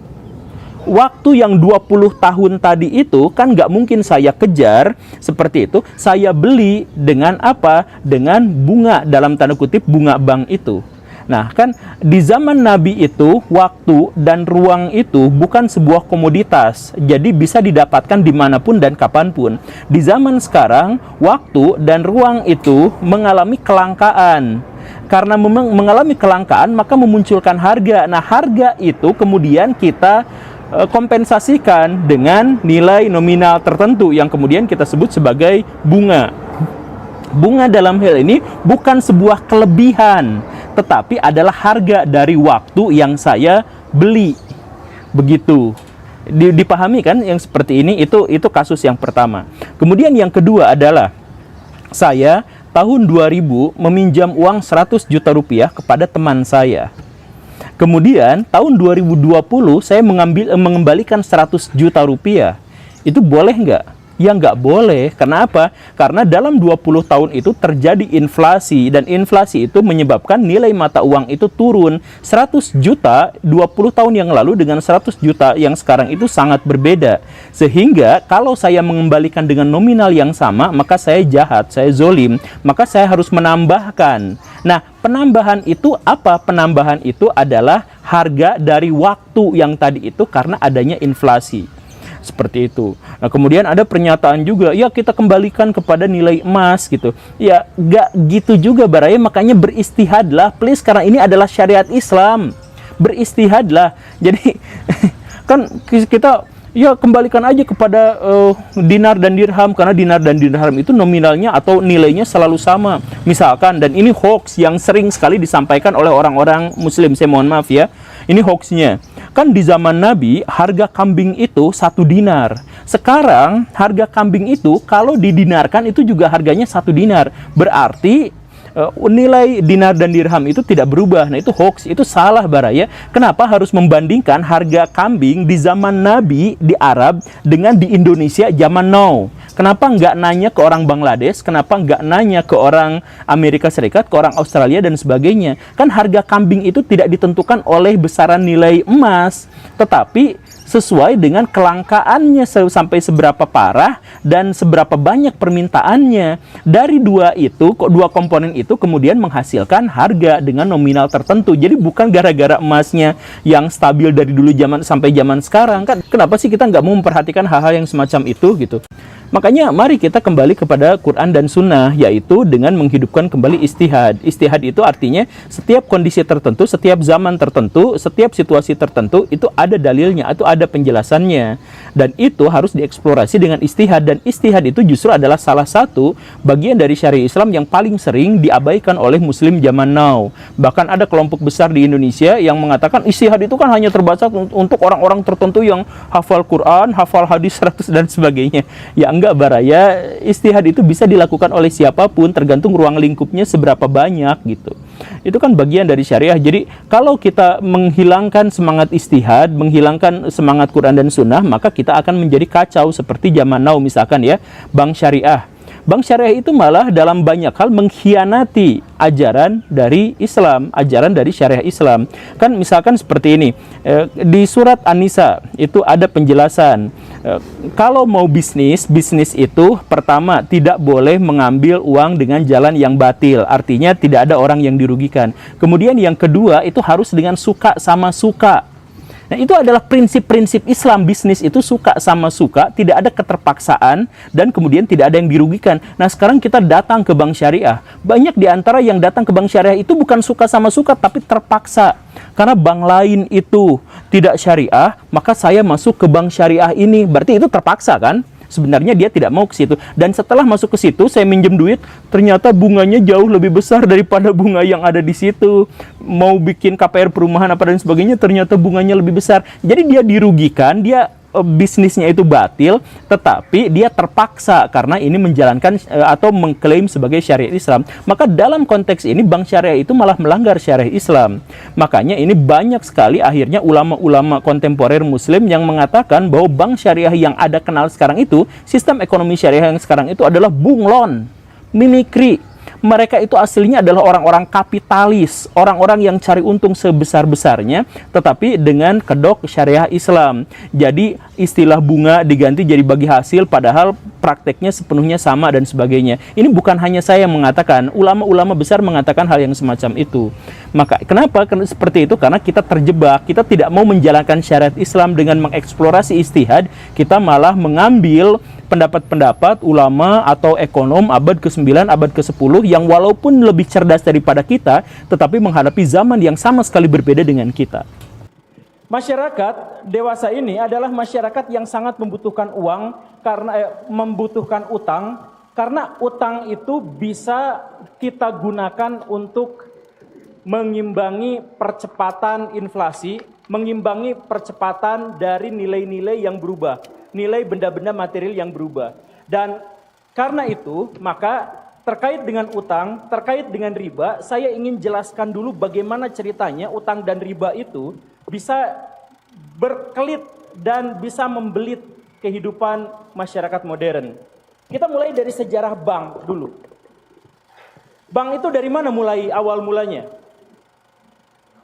Waktu yang 20 tahun tadi itu kan nggak mungkin saya kejar seperti itu. Saya beli dengan apa? Dengan bunga, dalam tanda kutip bunga bank itu. Nah kan di zaman Nabi itu waktu dan ruang itu bukan sebuah komoditas, jadi bisa didapatkan dimanapun dan kapanpun. Di zaman sekarang waktu dan ruang itu mengalami kelangkaan. Karena memang mengalami kelangkaan maka memunculkan harga. Nah harga itu kemudian kita kompensasikan dengan nilai nominal tertentu yang kemudian kita sebut sebagai bunga. Bunga dalam hal ini bukan sebuah kelebihan, tetapi adalah harga dari waktu yang saya beli. Begitu. Dipahami kan yang seperti ini? Itu kasus yang pertama. Kemudian yang kedua adalah saya tahun 2000 meminjam uang 100 juta rupiah kepada teman saya. Kemudian tahun 2020 saya mengembalikan 100 juta rupiah. Itu boleh nggak? Ya nggak boleh. Kenapa? Karena dalam 20 tahun itu terjadi inflasi, dan inflasi itu menyebabkan nilai mata uang itu turun. 100 juta 20 tahun yang lalu dengan 100 juta yang sekarang itu sangat berbeda. Sehingga kalau saya mengembalikan dengan nominal yang sama, maka saya jahat, saya zolim, maka saya harus menambahkan. Nah, penambahan itu apa? Penambahan itu adalah harga dari waktu yang tadi itu karena adanya inflasi. Seperti itu. Nah, kemudian ada pernyataan juga, ya kita kembalikan kepada nilai emas gitu. Ya, gak gitu juga Baraya, makanya beristihadlah, please, karena ini adalah syariat Islam. Beristihadlah. Jadi, kan kita, ya kembalikan aja kepada dinar dan dirham, karena dinar dan dirham itu nominalnya atau nilainya selalu sama. Misalkan, dan ini hoax yang sering sekali disampaikan oleh orang-orang muslim, saya mohon maaf ya. Ini hoaxnya. Kan di zaman Nabi harga kambing itu 1 dinar. Sekarang harga kambing itu kalau didinarkan itu juga harganya 1 dinar. Berarti nilai dinar dan dirham itu tidak berubah. Nah itu hoax, itu salah Baraya. Kenapa harus membandingkan harga kambing di zaman Nabi di Arab dengan di Indonesia zaman now? Kenapa nggak nanya ke orang Bangladesh? Kenapa nggak nanya ke orang Amerika Serikat, ke orang Australia dan sebagainya? Kan harga kambing itu tidak ditentukan oleh besaran nilai emas, tetapi sesuai dengan kelangkaannya sampai seberapa parah dan seberapa banyak permintaannya. Dari dua komponen itu kemudian menghasilkan harga dengan nominal tertentu. Jadi bukan gara-gara emasnya yang stabil dari dulu zaman sampai zaman sekarang. Kan kenapa sih kita nggak mau memperhatikan hal-hal yang semacam itu gitu? Makanya mari kita kembali kepada Quran dan Sunnah, yaitu dengan menghidupkan kembali istihad. Istihad itu artinya setiap kondisi tertentu, setiap zaman tertentu, setiap situasi tertentu itu ada dalilnya, itu ada penjelasannya. Dan itu harus dieksplorasi dengan istihad. Dan istihad itu justru adalah salah satu bagian dari syariat Islam yang paling sering diabaikan oleh muslim zaman now. Bahkan ada kelompok besar di Indonesia yang mengatakan istihad itu kan hanya terbatas untuk orang-orang tertentu yang hafal Quran, hafal hadis 100 dan sebagainya. Ya enggak Baraya, istihad itu bisa dilakukan oleh siapapun tergantung ruang lingkupnya seberapa banyak gitu. Itu kan bagian dari syariah. Jadi kalau kita menghilangkan semangat istihad, menghilangkan semangat Quran dan Sunnah, maka kita akan menjadi kacau seperti zaman now misalkan ya, bank syariah. Bank syariah itu malah dalam banyak hal mengkhianati ajaran dari Islam, ajaran dari syariah Islam. Kan misalkan seperti ini, di surat An-Nisa itu ada penjelasan, kalau mau bisnis itu pertama tidak boleh mengambil uang dengan jalan yang batil, artinya tidak ada orang yang dirugikan. Kemudian yang kedua itu harus dengan suka sama suka. Nah, itu adalah prinsip-prinsip Islam. Bisnis itu suka sama suka, tidak ada keterpaksaan, dan kemudian tidak ada yang dirugikan. Nah, sekarang kita datang ke bank syariah. Banyak di antara yang datang ke bank syariah itu bukan suka sama suka, tapi terpaksa. Karena bank lain itu tidak syariah, maka saya masuk ke bank syariah ini. Berarti itu terpaksa kan? Sebenarnya dia tidak mau ke situ. Dan setelah masuk ke situ, saya minjem duit, ternyata bunganya jauh lebih besar daripada bunga yang ada di situ. Mau bikin KPR perumahan apa dan sebagainya, ternyata bunganya lebih besar. Jadi dia dirugikan, bisnisnya itu batil, tetapi dia terpaksa karena ini menjalankan atau mengklaim sebagai syariat Islam. Maka dalam konteks ini bank syariah itu malah melanggar syariat Islam. Makanya ini banyak sekali akhirnya ulama-ulama kontemporer Muslim yang mengatakan bahwa bank syariah yang ada kenal sekarang itu, sistem ekonomi syariah yang sekarang itu adalah bunglon, mimikri. Mereka itu aslinya adalah orang-orang kapitalis, orang-orang yang cari untung sebesar-besarnya, tetapi dengan kedok syariah Islam. Jadi istilah bunga diganti jadi bagi hasil, padahal prakteknya sepenuhnya sama dan sebagainya. Ini bukan hanya saya yang mengatakan, ulama-ulama besar mengatakan hal yang semacam itu. Maka kenapa seperti itu? Karena kita terjebak, kita tidak mau menjalankan syariat Islam dengan mengeksplorasi ijtihad, kita malah mengambil pendapat-pendapat ulama atau ekonom abad ke-9, abad ke-10 yang walaupun lebih cerdas daripada kita, tetapi menghadapi zaman yang sama sekali berbeda dengan kita. Masyarakat dewasa ini adalah masyarakat yang sangat membutuhkan uang, karena membutuhkan utang, karena utang itu bisa kita gunakan untuk mengimbangi percepatan inflasi, mengimbangi percepatan dari nilai-nilai yang berubah, nilai benda-benda material yang berubah. Dan karena itu, maka terkait dengan utang, terkait dengan riba, saya ingin jelaskan dulu bagaimana ceritanya utang dan riba itu bisa berkelit dan bisa membelit kehidupan masyarakat modern. Kita mulai dari sejarah bank dulu. Bank itu dari mana mulai awal mulanya?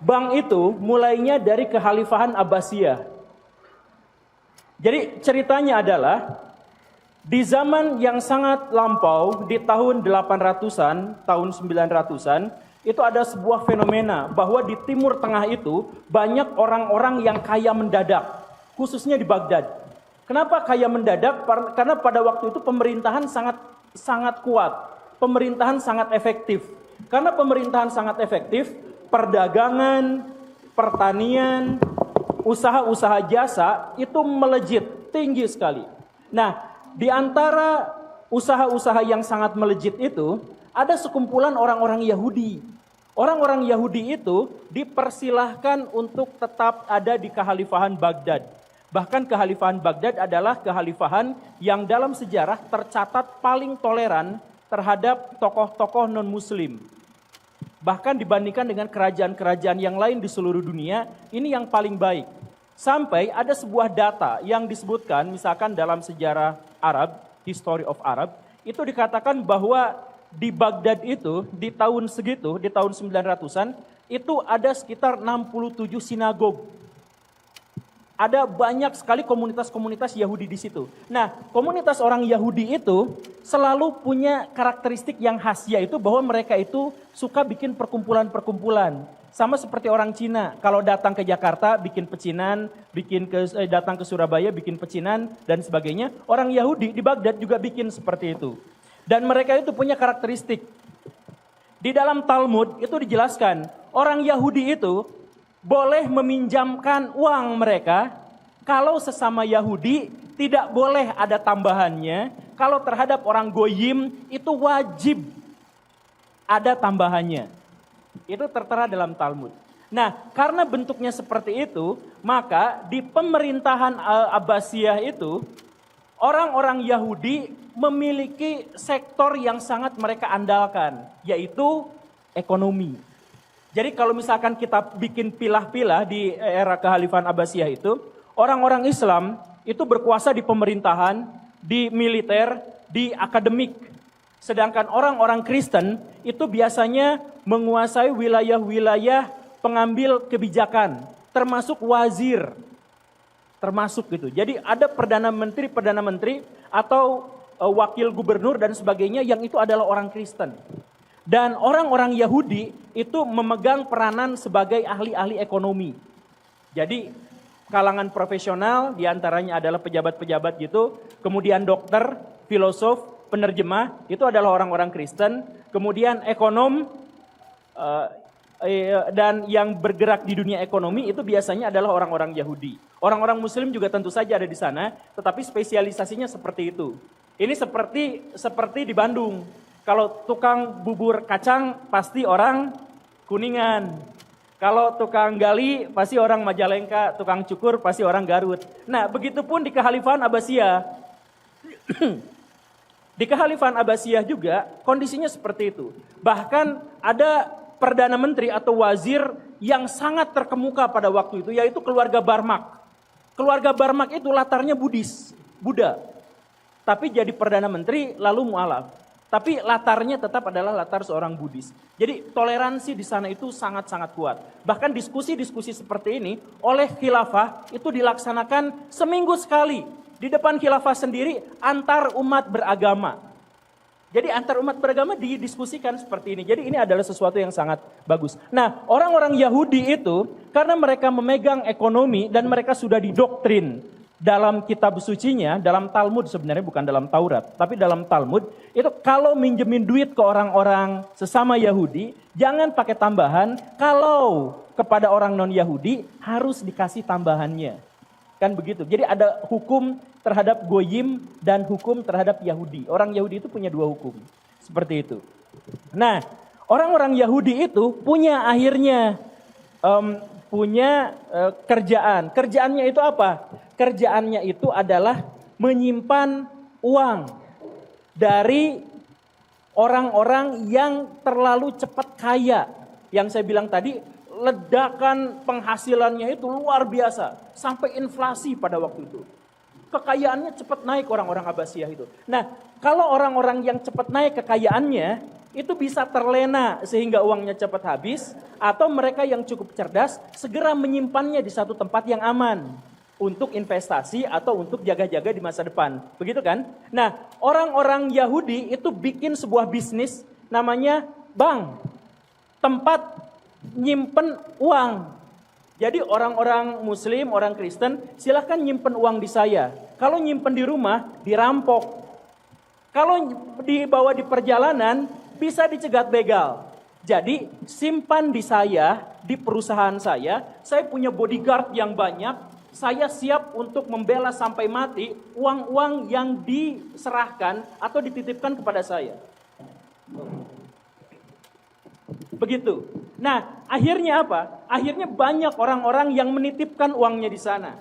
Bank itu mulainya dari Kekhalifahan Abbasiyah. Jadi ceritanya adalah di zaman yang sangat lampau, di tahun 800-an, tahun 900-an, itu ada sebuah fenomena bahwa di Timur Tengah itu banyak orang-orang yang kaya mendadak, khususnya di Baghdad. Kenapa kaya mendadak? Karena pada waktu itu pemerintahan sangat kuat, pemerintahan sangat efektif. Karena pemerintahan sangat efektif, perdagangan, pertanian, usaha-usaha jasa itu melejit tinggi sekali. Nah, di antara usaha-usaha yang sangat melejit itu, ada sekumpulan orang-orang Yahudi. Orang-orang Yahudi itu dipersilahkan untuk tetap ada di Kekhalifahan Baghdad. Bahkan Kekhalifahan Baghdad adalah kekhalifahan yang dalam sejarah tercatat paling toleran terhadap tokoh-tokoh non-muslim. Bahkan dibandingkan dengan kerajaan-kerajaan yang lain di seluruh dunia, ini yang paling baik. Sampai ada sebuah data yang disebutkan, misalkan dalam sejarah Arab, History of Arab, itu dikatakan bahwa di Baghdad itu, di tahun segitu, di tahun 900-an, itu ada sekitar 67 sinagog. Ada banyak sekali komunitas-komunitas Yahudi di situ. Nah, komunitas orang Yahudi itu selalu punya karakteristik yang khas, yaitu bahwa mereka itu suka bikin perkumpulan-perkumpulan. Sama seperti orang Cina, kalau datang ke Jakarta bikin pecinan, datang ke Surabaya bikin pecinan dan sebagainya. Orang Yahudi di Baghdad juga bikin seperti itu. Dan mereka itu punya karakteristik. Di dalam Talmud itu dijelaskan, orang Yahudi itu boleh meminjamkan uang mereka, kalau sesama Yahudi tidak boleh ada tambahannya, kalau terhadap orang Goyim itu wajib ada tambahannya. Itu tertera dalam Talmud. Nah, karena bentuknya seperti itu, maka di pemerintahan Abbasiyah itu, orang-orang Yahudi memiliki sektor yang sangat mereka andalkan, yaitu ekonomi. Jadi kalau misalkan kita bikin pilah-pilah di era Kekhalifahan Abbasiyah itu, orang-orang Islam itu berkuasa di pemerintahan, di militer, di akademik. Sedangkan orang-orang Kristen itu biasanya menguasai wilayah-wilayah pengambil kebijakan, termasuk wazir, termasuk gitu. Jadi ada perdana menteri atau wakil gubernur dan sebagainya yang itu adalah orang Kristen. Dan orang-orang Yahudi itu memegang peranan sebagai ahli-ahli ekonomi. Jadi kalangan profesional, diantaranya adalah pejabat-pejabat gitu, kemudian dokter, filosof, penerjemah, itu adalah orang-orang Kristen, kemudian ekonom, dan yang bergerak di dunia ekonomi itu biasanya adalah orang-orang Yahudi. Orang-orang Muslim juga tentu saja ada di sana, tetapi spesialisasinya seperti itu. Ini seperti di Bandung. Kalau tukang bubur kacang pasti orang Kuningan. Kalau tukang gali pasti orang Majalengka, tukang cukur pasti orang Garut. Nah, begitupun di Kekhalifahan Abbasiyah. Di Kekhalifahan Abbasiyah juga kondisinya seperti itu. Bahkan ada Perdana Menteri atau Wazir yang sangat terkemuka pada waktu itu, yaitu keluarga Barmak. Keluarga Barmak itu latarnya Buddha. Tapi jadi Perdana Menteri lalu mualaf. Tapi latarnya tetap adalah latar seorang Buddhis. Jadi toleransi di sana itu sangat-sangat kuat. Bahkan diskusi-diskusi seperti ini oleh khilafah itu dilaksanakan seminggu sekali. Di depan khilafah sendiri antar umat beragama. Jadi antar umat beragama didiskusikan seperti ini. Jadi ini adalah sesuatu yang sangat bagus. Nah, orang-orang Yahudi itu karena mereka memegang ekonomi dan mereka sudah didoktrin dalam kitab sucinya, dalam Talmud sebenarnya bukan dalam Taurat, tapi dalam Talmud itu kalau minjemin duit ke orang-orang sesama Yahudi, jangan pakai tambahan. Kalau kepada orang non-Yahudi harus dikasih tambahannya. Kan begitu. Jadi ada hukum terhadap Goyim dan hukum terhadap Yahudi. Orang Yahudi itu punya dua hukum. Seperti itu. Nah, orang-orang Yahudi itu punya akhirnya kerjaan. Kerjaannya itu apa? Kerjaannya itu adalah menyimpan uang dari orang-orang yang terlalu cepat kaya. Yang saya bilang tadi, ledakan penghasilannya itu luar biasa. Sampai inflasi pada waktu itu. Kekayaannya cepat naik orang-orang Abbasiyah itu. Nah, kalau orang-orang yang cepat naik kekayaannya, itu bisa terlena sehingga uangnya cepat habis. Atau mereka yang cukup cerdas, segera menyimpannya di satu tempat yang aman. Untuk investasi atau untuk jaga-jaga di masa depan. Begitu kan? Nah, orang-orang Yahudi itu bikin sebuah bisnis namanya bank. Tempat nyimpen uang. Jadi orang-orang Muslim, orang Kristen, silahkan nyimpen uang di saya. Kalau nyimpen di rumah, dirampok. Kalau dibawa di perjalanan, bisa dicegat begal. Jadi simpan di saya, di perusahaan saya punya bodyguard yang banyak, saya siap untuk membela sampai mati uang-uang yang diserahkan atau dititipkan kepada saya. Begitu. Nah, akhirnya apa? Akhirnya banyak orang-orang yang menitipkan uangnya di sana.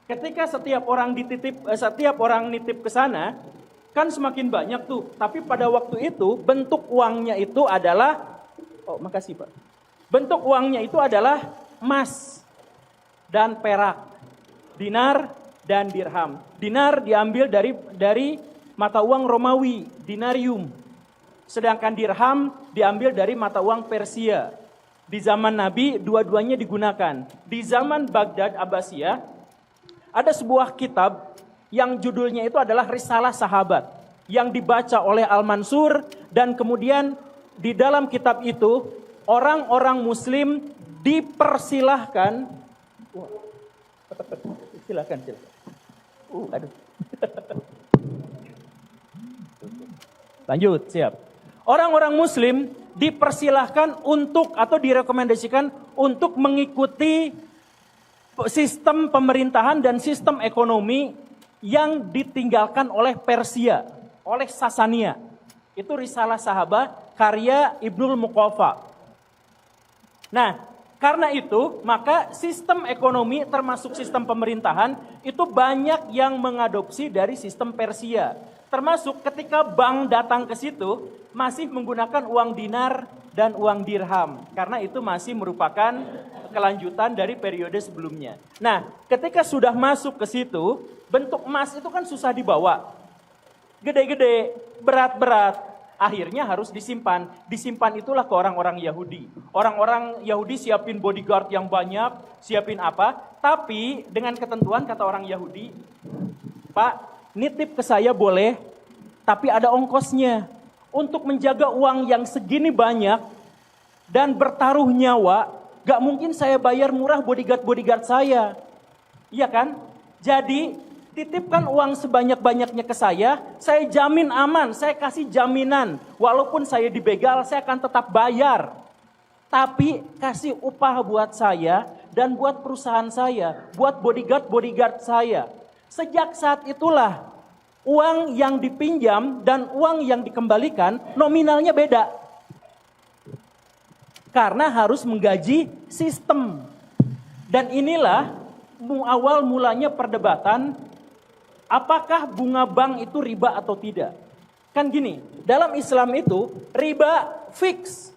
Ketika setiap orang nitip ke sana, kan semakin banyak tuh. Tapi pada waktu itu bentuk uangnya itu adalah, makasih Pak. Bentuk uangnya itu adalah emas dan perak, dinar dan dirham. Dinar diambil dari mata uang Romawi, dinarium. Sedangkan dirham diambil dari mata uang Persia. Di zaman Nabi dua-duanya digunakan. Di zaman Baghdad Abbasiyah ada sebuah kitab yang judulnya itu adalah Risalah Sahabat yang dibaca oleh Al-Mansur, dan kemudian di dalam kitab itu orang-orang Muslim dipersilahkan. Silakan. Aduh. Lanjut, siap. Orang-orang Muslim dipersilahkan untuk atau direkomendasikan untuk mengikuti sistem pemerintahan dan sistem ekonomi yang ditinggalkan oleh Persia, oleh Sasania. Itu Risalah Sahabat karya Ibnul Muqaffa. Nah, karena itu maka sistem ekonomi termasuk sistem pemerintahan itu banyak yang mengadopsi dari sistem Persia. Termasuk ketika bank datang ke situ masih menggunakan uang dinar dan uang dirham. Karena itu masih merupakan kelanjutan dari periode sebelumnya. Nah, ketika sudah masuk ke situ, bentuk emas itu kan susah dibawa. Gede-gede, berat-berat. Akhirnya harus disimpan. Disimpan itulah ke orang-orang Yahudi. Orang-orang Yahudi siapin bodyguard yang banyak, siapin apa. Tapi dengan ketentuan kata orang Yahudi, Pak, nitip ke saya boleh, tapi ada ongkosnya. Untuk menjaga uang yang segini banyak dan bertaruh nyawa, gak mungkin saya bayar murah bodyguard-bodyguard saya. Iya kan? Jadi titipkan uang sebanyak-banyaknya ke saya jamin aman, saya kasih jaminan. Walaupun saya dibegal, saya akan tetap bayar. Tapi kasih upah buat saya dan buat perusahaan saya, buat bodyguard saya. Sejak saat itulah uang yang dipinjam dan uang yang dikembalikan nominalnya beda. Karena harus menggaji sistem. Dan inilah awal mulanya perdebatan apakah bunga bank itu riba atau tidak. Kan gini, dalam Islam itu riba fix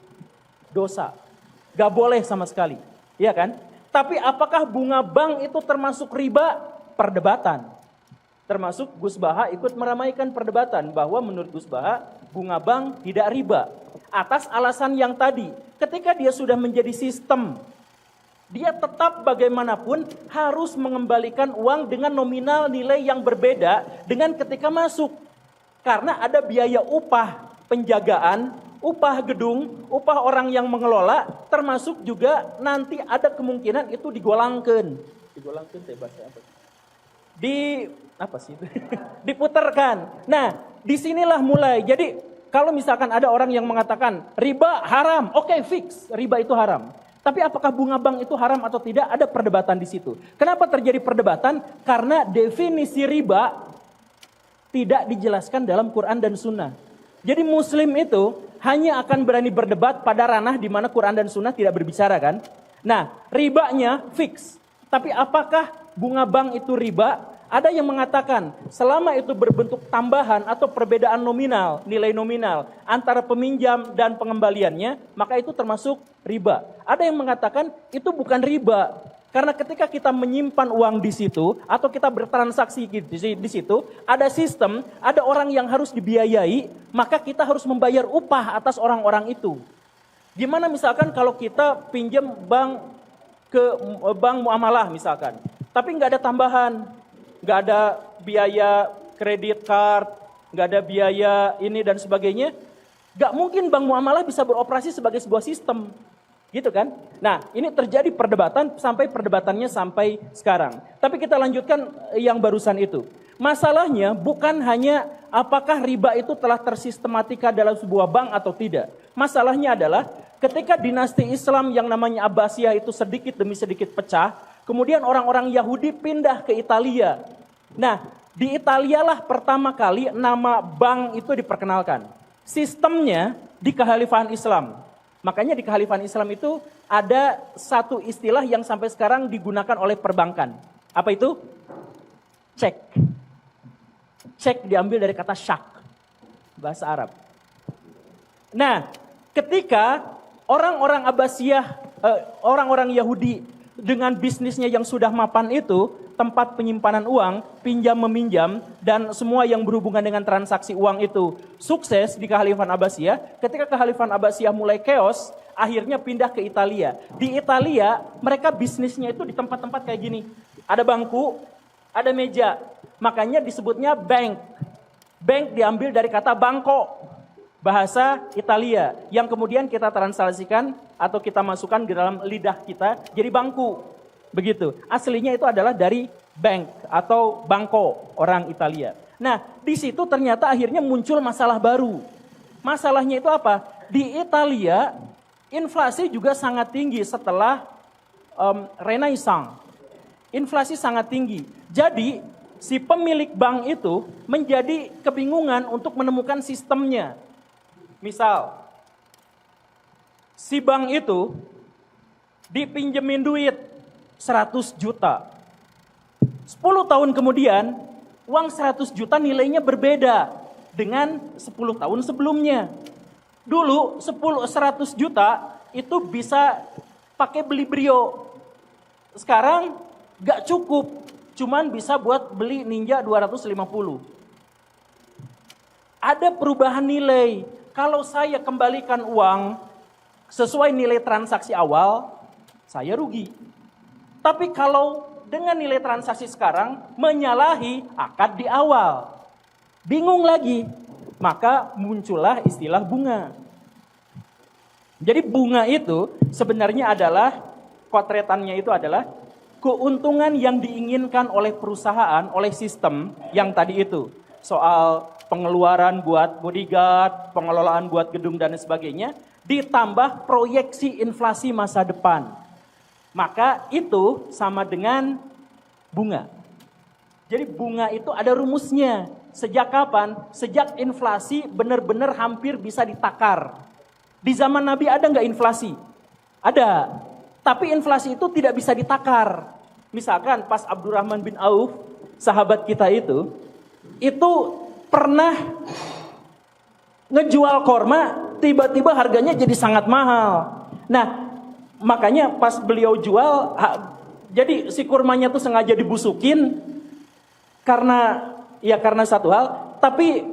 dosa. Gak boleh sama sekali. Iya kan? Tapi apakah bunga bank itu termasuk riba? Perdebatan. Termasuk Gus Baha ikut meramaikan perdebatan bahwa menurut Gus Baha bunga bank tidak riba. Atas alasan yang tadi, ketika dia sudah menjadi sistem, dia tetap bagaimanapun harus mengembalikan uang dengan nominal nilai yang berbeda dengan ketika masuk. Karena ada biaya upah penjagaan, upah gedung, upah orang yang mengelola, termasuk juga nanti ada kemungkinan itu digolangkan. Digolangkan saya bahasa apa? Diputarkan. Nah, disinilah mulai. Jadi kalau misalkan ada orang yang mengatakan riba haram, oke, fix, riba itu haram. Tapi apakah bunga bank itu haram atau tidak? Ada perdebatan di situ. Kenapa terjadi perdebatan? Karena definisi riba tidak dijelaskan dalam Quran dan Sunnah. Jadi Muslim itu hanya akan berani berdebat pada ranah di mana Quran dan Sunnah tidak berbicara kan? Nah, ribanya fix. Tapi apakah bunga bank itu riba? Ada yang mengatakan selama itu berbentuk tambahan atau perbedaan nominal, nilai nominal antara peminjam dan pengembaliannya, maka itu termasuk riba. Ada yang mengatakan itu bukan riba. Karena ketika kita menyimpan uang di situ atau kita bertransaksi di situ, ada sistem, ada orang yang harus dibiayai, maka kita harus membayar upah atas orang-orang itu. Gimana misalkan kalau kita pinjam bank muamalah misalkan, tapi nggak ada tambahan, nggak ada biaya kredit card, nggak ada biaya ini dan sebagainya, nggak mungkin bank muamalah bisa beroperasi sebagai sebuah sistem. Gitu kan? Nah, ini terjadi perdebatan sampai perdebatannya sampai sekarang. Tapi kita lanjutkan yang barusan itu. Masalahnya bukan hanya apakah riba itu telah tersistematika dalam sebuah bank atau tidak. Masalahnya adalah ketika dinasti Islam yang namanya Abbasiyah itu sedikit demi sedikit pecah, kemudian orang-orang Yahudi pindah ke Italia. Nah, di Italia lah pertama kali nama bank itu diperkenalkan. Sistemnya di Kekhalifahan Islam. Makanya di Kekhalifahan Islam itu ada satu istilah yang sampai sekarang digunakan oleh perbankan. Apa itu? Cek. Cek diambil dari kata syak, bahasa Arab. Nah, ketika orang-orang Abbasiyah, orang-orang Yahudi dengan bisnisnya yang sudah mapan itu, tempat penyimpanan uang, pinjam meminjam, dan semua yang berhubungan dengan transaksi uang itu sukses di Kekhalifahan Abbasiyah. Ketika Kekhalifahan Abbasiyah mulai chaos, akhirnya pindah ke Italia. Di Italia, mereka bisnisnya itu di tempat-tempat kayak gini. Ada bangku, ada meja. Makanya disebutnya bank. Bank diambil dari kata bangko, bahasa Italia, yang kemudian kita translasikan atau kita masukkan di dalam lidah kita jadi bangku. Begitu. Aslinya itu adalah dari bank atau bangko, orang Italia. Nah, di situ ternyata akhirnya muncul masalah baru. Masalahnya itu apa? Di Italia, inflasi juga sangat tinggi setelah Renaissance. Inflasi sangat tinggi. Jadi, si pemilik bank itu menjadi kebingungan untuk menemukan sistemnya. Misal, si bank itu dipinjemin duit 100 juta. 10 tahun kemudian, uang 100 juta nilainya berbeda dengan 10 tahun sebelumnya. Dulu 100 juta itu bisa pakai beli Brio. Sekarang gak cukup, cuman bisa buat beli Ninja 250. Ada perubahan nilai. Kalau saya kembalikan uang sesuai nilai transaksi awal, saya rugi. Tapi kalau dengan nilai transaksi sekarang menyalahi akad di awal, bingung lagi, maka muncullah istilah bunga. Jadi bunga itu sebenarnya adalah, potretannya itu adalah keuntungan yang diinginkan oleh perusahaan, oleh sistem yang tadi itu. Soal pengeluaran buat bodyguard, pengelolaan buat gedung dan sebagainya, ditambah proyeksi inflasi masa depan. Maka itu sama dengan bunga. Jadi bunga itu ada rumusnya. Sejak kapan? Sejak inflasi benar-benar hampir bisa ditakar. Di zaman Nabi ada nggak inflasi? Ada. Tapi inflasi itu tidak bisa ditakar. Misalkan pas Abdurrahman bin Auf, sahabat kita itu pernah ngejual korma, tiba-tiba harganya jadi sangat mahal. Nah, makanya pas beliau jual, jadi si kurmanya tuh sengaja dibusukin karena satu hal, tapi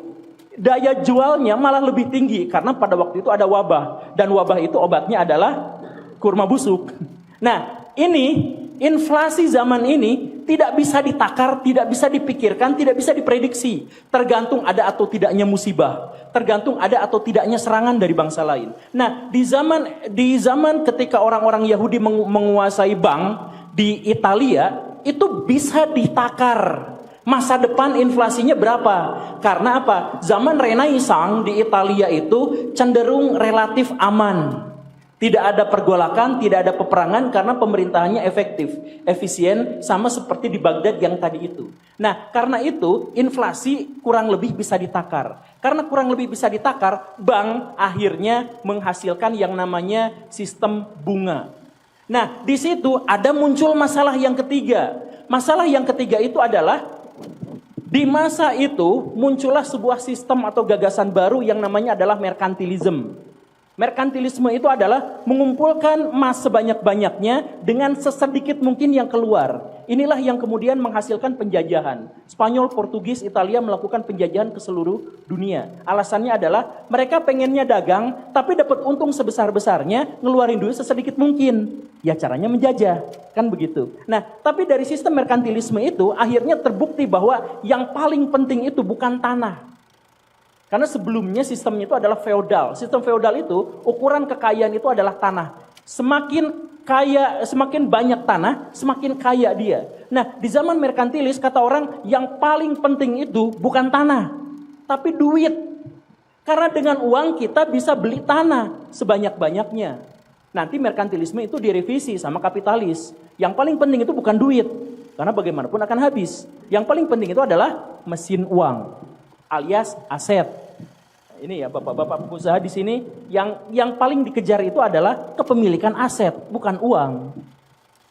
daya jualnya malah lebih tinggi karena pada waktu itu ada wabah, dan wabah itu obatnya adalah kurma busuk. Nah, ini inflasi zaman ini tidak bisa ditakar, tidak bisa dipikirkan, tidak bisa diprediksi. Tergantung ada atau tidaknya musibah, tergantung ada atau tidaknya serangan dari bangsa lain. Nah, di zaman ketika orang-orang Yahudi menguasai bank di Italia, itu bisa ditakar. Masa depan inflasinya berapa? Karena apa? Zaman Renaissance di Italia itu cenderung relatif aman. Tidak ada pergolakan, tidak ada peperangan karena pemerintahannya efektif, efisien, sama seperti di Baghdad yang tadi itu. Nah, karena itu inflasi kurang lebih bisa ditakar. Karena kurang lebih bisa ditakar, bank akhirnya menghasilkan yang namanya sistem bunga. Nah, di situ ada muncul masalah yang ketiga. Masalah yang ketiga itu adalah di masa itu muncullah sebuah sistem atau gagasan baru yang namanya adalah merkantilisme. Merkantilisme itu adalah mengumpulkan emas sebanyak-banyaknya dengan sesedikit mungkin yang keluar. Inilah yang kemudian menghasilkan penjajahan. Spanyol, Portugis, Italia melakukan penjajahan ke seluruh dunia. Alasannya adalah mereka pengennya dagang, tapi dapat untung sebesar-besarnya, ngeluarin duit sesedikit mungkin. Ya caranya menjajah, kan begitu. Nah, tapi dari sistem merkantilisme itu akhirnya terbukti bahwa yang paling penting itu bukan tanah. Karena sebelumnya sistemnya itu adalah feodal. Sistem feodal itu ukuran kekayaan itu adalah tanah. Semakin kaya, semakin banyak tanah, semakin kaya dia. Nah, di zaman merkantilis kata orang yang paling penting itu bukan tanah, tapi duit. Karena dengan uang kita bisa beli tanah sebanyak-banyaknya. Nanti merkantilisme itu direvisi sama kapitalis. Yang paling penting itu bukan duit, karena bagaimanapun akan habis. Yang paling penting itu adalah mesin uang, alias aset. Ini ya bapak-bapak pengusaha di sini yang paling dikejar itu adalah kepemilikan aset, bukan uang.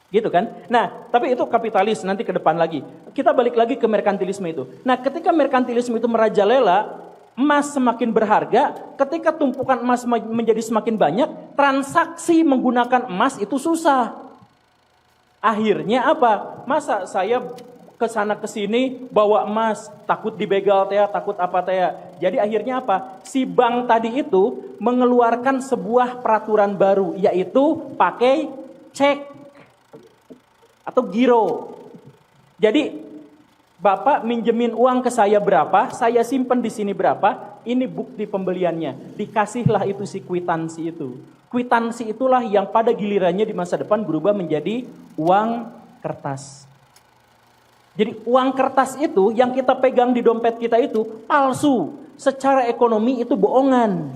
Gitu kan? Nah, tapi itu kapitalis nanti ke depan lagi. Kita balik lagi ke merkantilisme itu. Nah, ketika merkantilisme itu merajalela, emas semakin berharga, ketika tumpukan emas menjadi semakin banyak, transaksi menggunakan emas itu susah. Akhirnya apa? Masa saya kesana kesini bawa emas, takut dibegal teh, takut apa teh. Jadi akhirnya apa? Si bank tadi itu mengeluarkan sebuah peraturan baru, yaitu pakai cek atau giro. Jadi Bapak minjemin uang ke saya berapa, saya simpen di sini berapa, ini bukti pembeliannya. Dikasihlah itu si kwitansi itu. Kwitansi itulah yang pada gilirannya di masa depan berubah menjadi uang kertas. Jadi uang kertas itu yang kita pegang di dompet kita itu palsu. Secara ekonomi itu bohongan.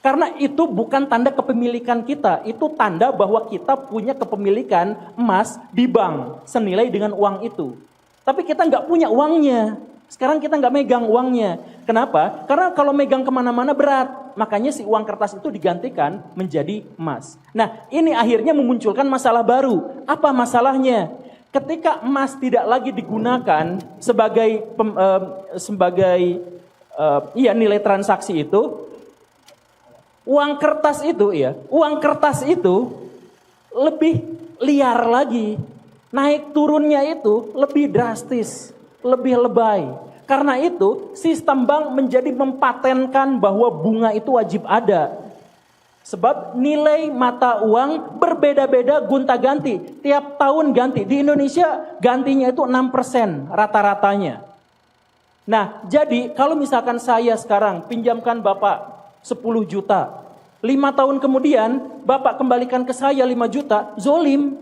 Karena itu bukan tanda kepemilikan kita. Itu tanda bahwa kita punya kepemilikan emas di bank senilai dengan uang itu. Tapi kita nggak punya uangnya. Sekarang kita nggak megang uangnya. Kenapa? Karena kalau megang kemana-mana berat. Makanya si uang kertas itu digantikan menjadi emas. Nah, ini akhirnya memunculkan masalah baru. Apa masalahnya? Ketika emas tidak lagi digunakan sebagai nilai transaksi itu, uang kertas itu lebih liar lagi. Naik turunnya itu lebih drastis, lebih lebay. Karena itu sistem bank menjadi mempatenkan bahwa bunga itu wajib ada. Sebab nilai mata uang berbeda-beda gonta-ganti. Tiap tahun ganti. Di Indonesia gantinya itu 6% rata-ratanya. Nah, jadi kalau misalkan saya sekarang pinjamkan Bapak 10 juta. 5 tahun kemudian Bapak kembalikan ke saya 5 juta, zolim.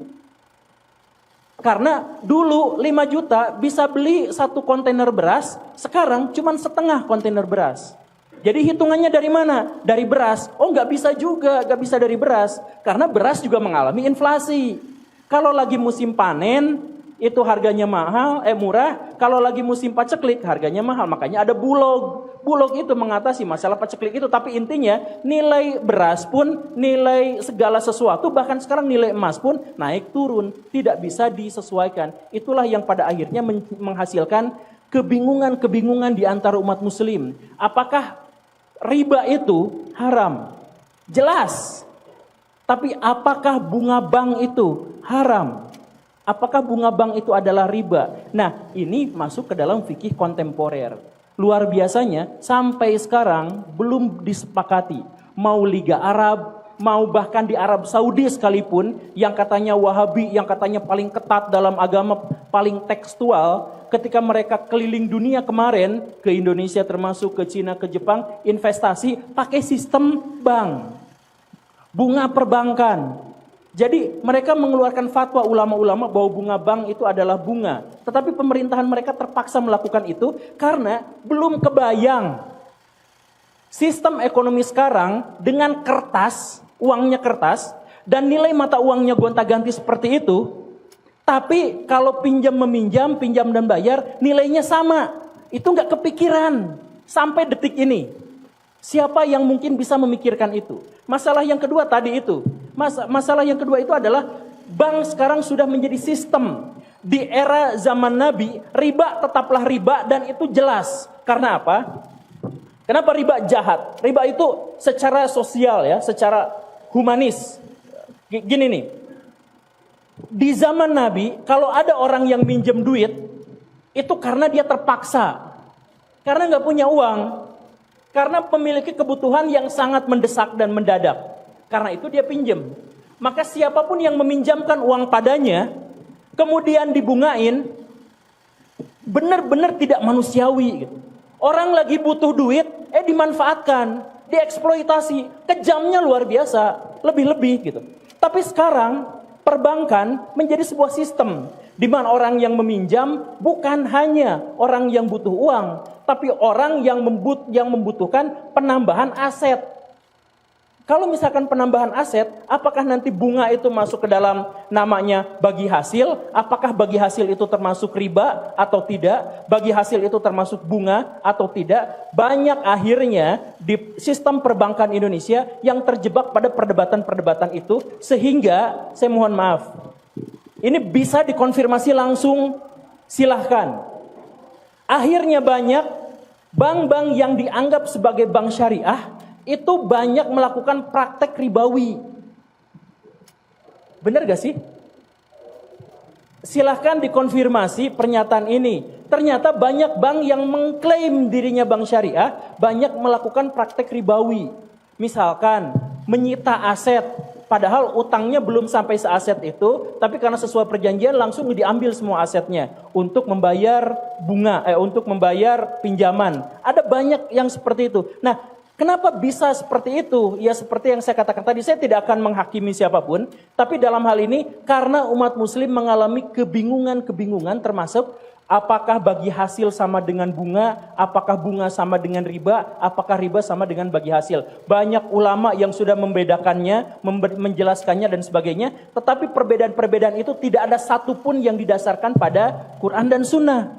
Karena dulu 5 juta bisa beli 1 kontainer beras, sekarang cuma setengah kontainer beras. Jadi hitungannya dari mana? Dari beras. Oh nggak bisa juga, nggak bisa dari beras. Karena beras juga mengalami inflasi. Kalau lagi musim panen, itu harganya murah. Kalau lagi musim paceklik, harganya mahal. Makanya ada bulog. Bulog itu mengatasi masalah paceklik itu. Tapi intinya nilai beras pun, nilai segala sesuatu, bahkan sekarang nilai emas pun naik turun. Tidak bisa disesuaikan. Itulah yang pada akhirnya menghasilkan kebingungan-kebingungan di antara umat muslim. Apakah riba itu haram? Jelas. Tapi apakah bunga bank itu haram? Apakah bunga bank itu adalah riba? Nah, ini masuk ke dalam fikih kontemporer. Luar biasanya, sampai sekarang belum disepakati. Mau Liga Arab, mau bahkan di Arab Saudi sekalipun, yang katanya Wahabi, yang katanya paling ketat dalam agama, paling tekstual, ketika mereka keliling dunia kemarin, ke Indonesia termasuk ke Cina, ke Jepang, investasi pakai sistem bank. Bunga perbankan. Jadi mereka mengeluarkan fatwa ulama-ulama bahwa bunga bank itu adalah bunga. Tetapi pemerintahan mereka terpaksa melakukan itu karena belum kebayang. Sistem ekonomi sekarang dengan kertas, uangnya kertas, dan nilai mata uangnya gonta-ganti seperti itu. Tapi kalau pinjam-meminjam, pinjam dan bayar, nilainya sama. Itu nggak kepikiran sampai detik ini. Siapa yang mungkin bisa memikirkan itu? Masalah yang kedua tadi itu. Masalah yang kedua itu adalah bank sekarang sudah menjadi sistem. Di era zaman Nabi, riba tetaplah riba dan itu jelas. Karena apa? Kenapa riba jahat? Riba itu secara sosial ya, secara humanis. Gini nih. Di zaman Nabi, kalau ada orang yang minjem duit, itu karena dia terpaksa. Karena nggak punya uang. Karena memiliki kebutuhan yang sangat mendesak dan mendadak. Karena itu dia pinjam. Maka siapapun yang meminjamkan uang padanya, kemudian dibungain, benar-benar tidak manusiawi. Orang lagi butuh duit, dimanfaatkan, dieksploitasi, kejamnya luar biasa, lebih-lebih gitu. Tapi sekarang perbankan menjadi sebuah sistem di mana orang yang meminjam bukan hanya orang yang butuh uang, tapi orang yang membutuhkan penambahan aset. Kalau misalkan penambahan aset, apakah nanti bunga itu masuk ke dalam namanya bagi hasil? Apakah bagi hasil itu termasuk riba atau tidak? Bagi hasil itu termasuk bunga atau tidak? Banyak akhirnya di sistem perbankan Indonesia yang terjebak pada perdebatan-perdebatan itu. Sehingga, saya mohon maaf, ini bisa dikonfirmasi langsung, silahkan. Akhirnya banyak bank-bank yang dianggap sebagai bank syariah itu banyak melakukan praktek ribawi. Benar gak sih? Silahkan dikonfirmasi pernyataan ini. Ternyata banyak bank yang mengklaim dirinya bank syariah banyak melakukan praktek ribawi. Misalkan menyita aset, padahal utangnya belum sampai seaset itu, tapi karena sesuai perjanjian langsung diambil semua asetnya untuk membayar bunga, untuk membayar pinjaman. Ada banyak yang seperti itu. Nah, kenapa bisa seperti itu? Ya seperti yang saya katakan tadi, saya tidak akan menghakimi siapapun, tapi dalam hal ini karena umat muslim mengalami kebingungan-kebingungan termasuk apakah bagi hasil sama dengan bunga, apakah bunga sama dengan riba, apakah riba sama dengan bagi hasil. Banyak ulama yang sudah membedakannya, menjelaskannya dan sebagainya, tetapi perbedaan-perbedaan itu tidak ada satupun yang didasarkan pada Quran dan Sunnah.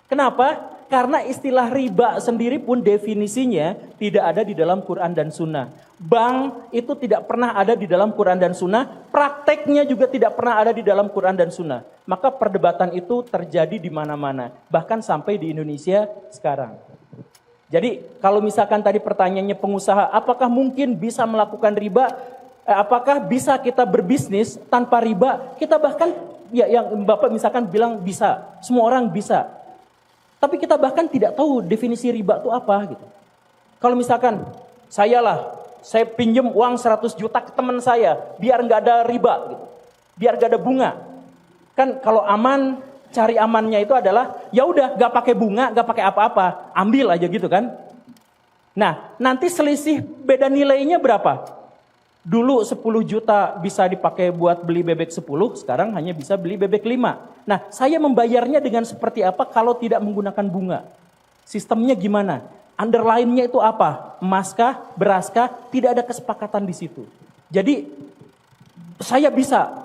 Kenapa? Karena istilah riba sendiri pun definisinya tidak ada di dalam Quran dan Sunnah. Bank itu tidak pernah ada di dalam Quran dan Sunnah. Prakteknya juga tidak pernah ada di dalam Quran dan Sunnah. Maka perdebatan itu terjadi di mana-mana. Bahkan sampai di Indonesia sekarang. Jadi kalau misalkan tadi pertanyaannya pengusaha, apakah mungkin bisa melakukan riba? Apakah bisa kita berbisnis tanpa riba? Kita bahkan, ya yang Bapak misalkan bilang bisa. Semua orang bisa. Tapi kita bahkan tidak tahu definisi riba itu apa gitu. Kalau misalkan saya pinjam uang 100 juta ke teman saya, biar nggak ada riba gitu. Biar nggak ada bunga. Kan kalau aman, cari amannya itu adalah ya udah nggak pakai bunga, nggak pakai apa-apa, ambil aja gitu kan. Nah, nanti selisih beda nilainya berapa? Dulu 10 juta bisa dipakai buat beli bebek 10, sekarang hanya bisa beli bebek 5. Nah, saya membayarnya dengan seperti apa kalau tidak menggunakan bunga? Sistemnya gimana? Underline-nya itu apa? Emaskah, beraskah? Tidak ada kesepakatan di situ. Jadi saya bisa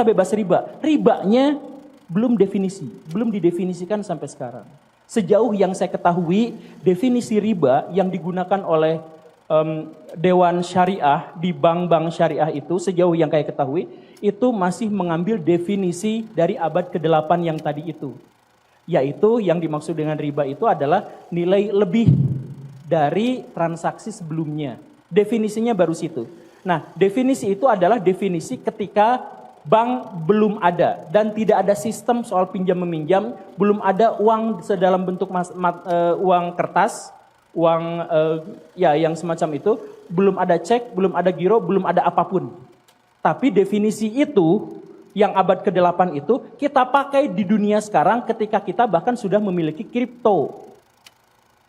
bebas riba. Ribanya belum didefinisikan sampai sekarang. Sejauh yang saya ketahui, definisi riba yang digunakan oleh Dewan Syariah di bank-bank syariah itu, sejauh yang saya ketahui, itu masih mengambil definisi dari abad ke-8 yang tadi itu. Yaitu yang dimaksud dengan riba itu adalah nilai lebih dari transaksi sebelumnya. Definisinya baru situ. Nah, definisi itu adalah definisi ketika bank belum ada dan tidak ada sistem soal pinjam meminjam, belum ada uang sedalam bentuk uang kertas, uang ya yang semacam itu, belum ada cek, belum ada giro, belum ada apapun. Tapi definisi itu yang abad ke-8 itu kita pakai di dunia sekarang ketika kita bahkan sudah memiliki kripto.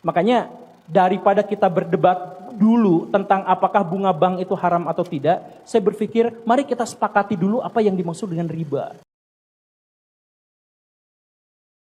Makanya daripada kita berdebat dulu tentang apakah bunga bank itu haram atau tidak, saya berpikir mari kita sepakati dulu apa yang dimaksud dengan riba.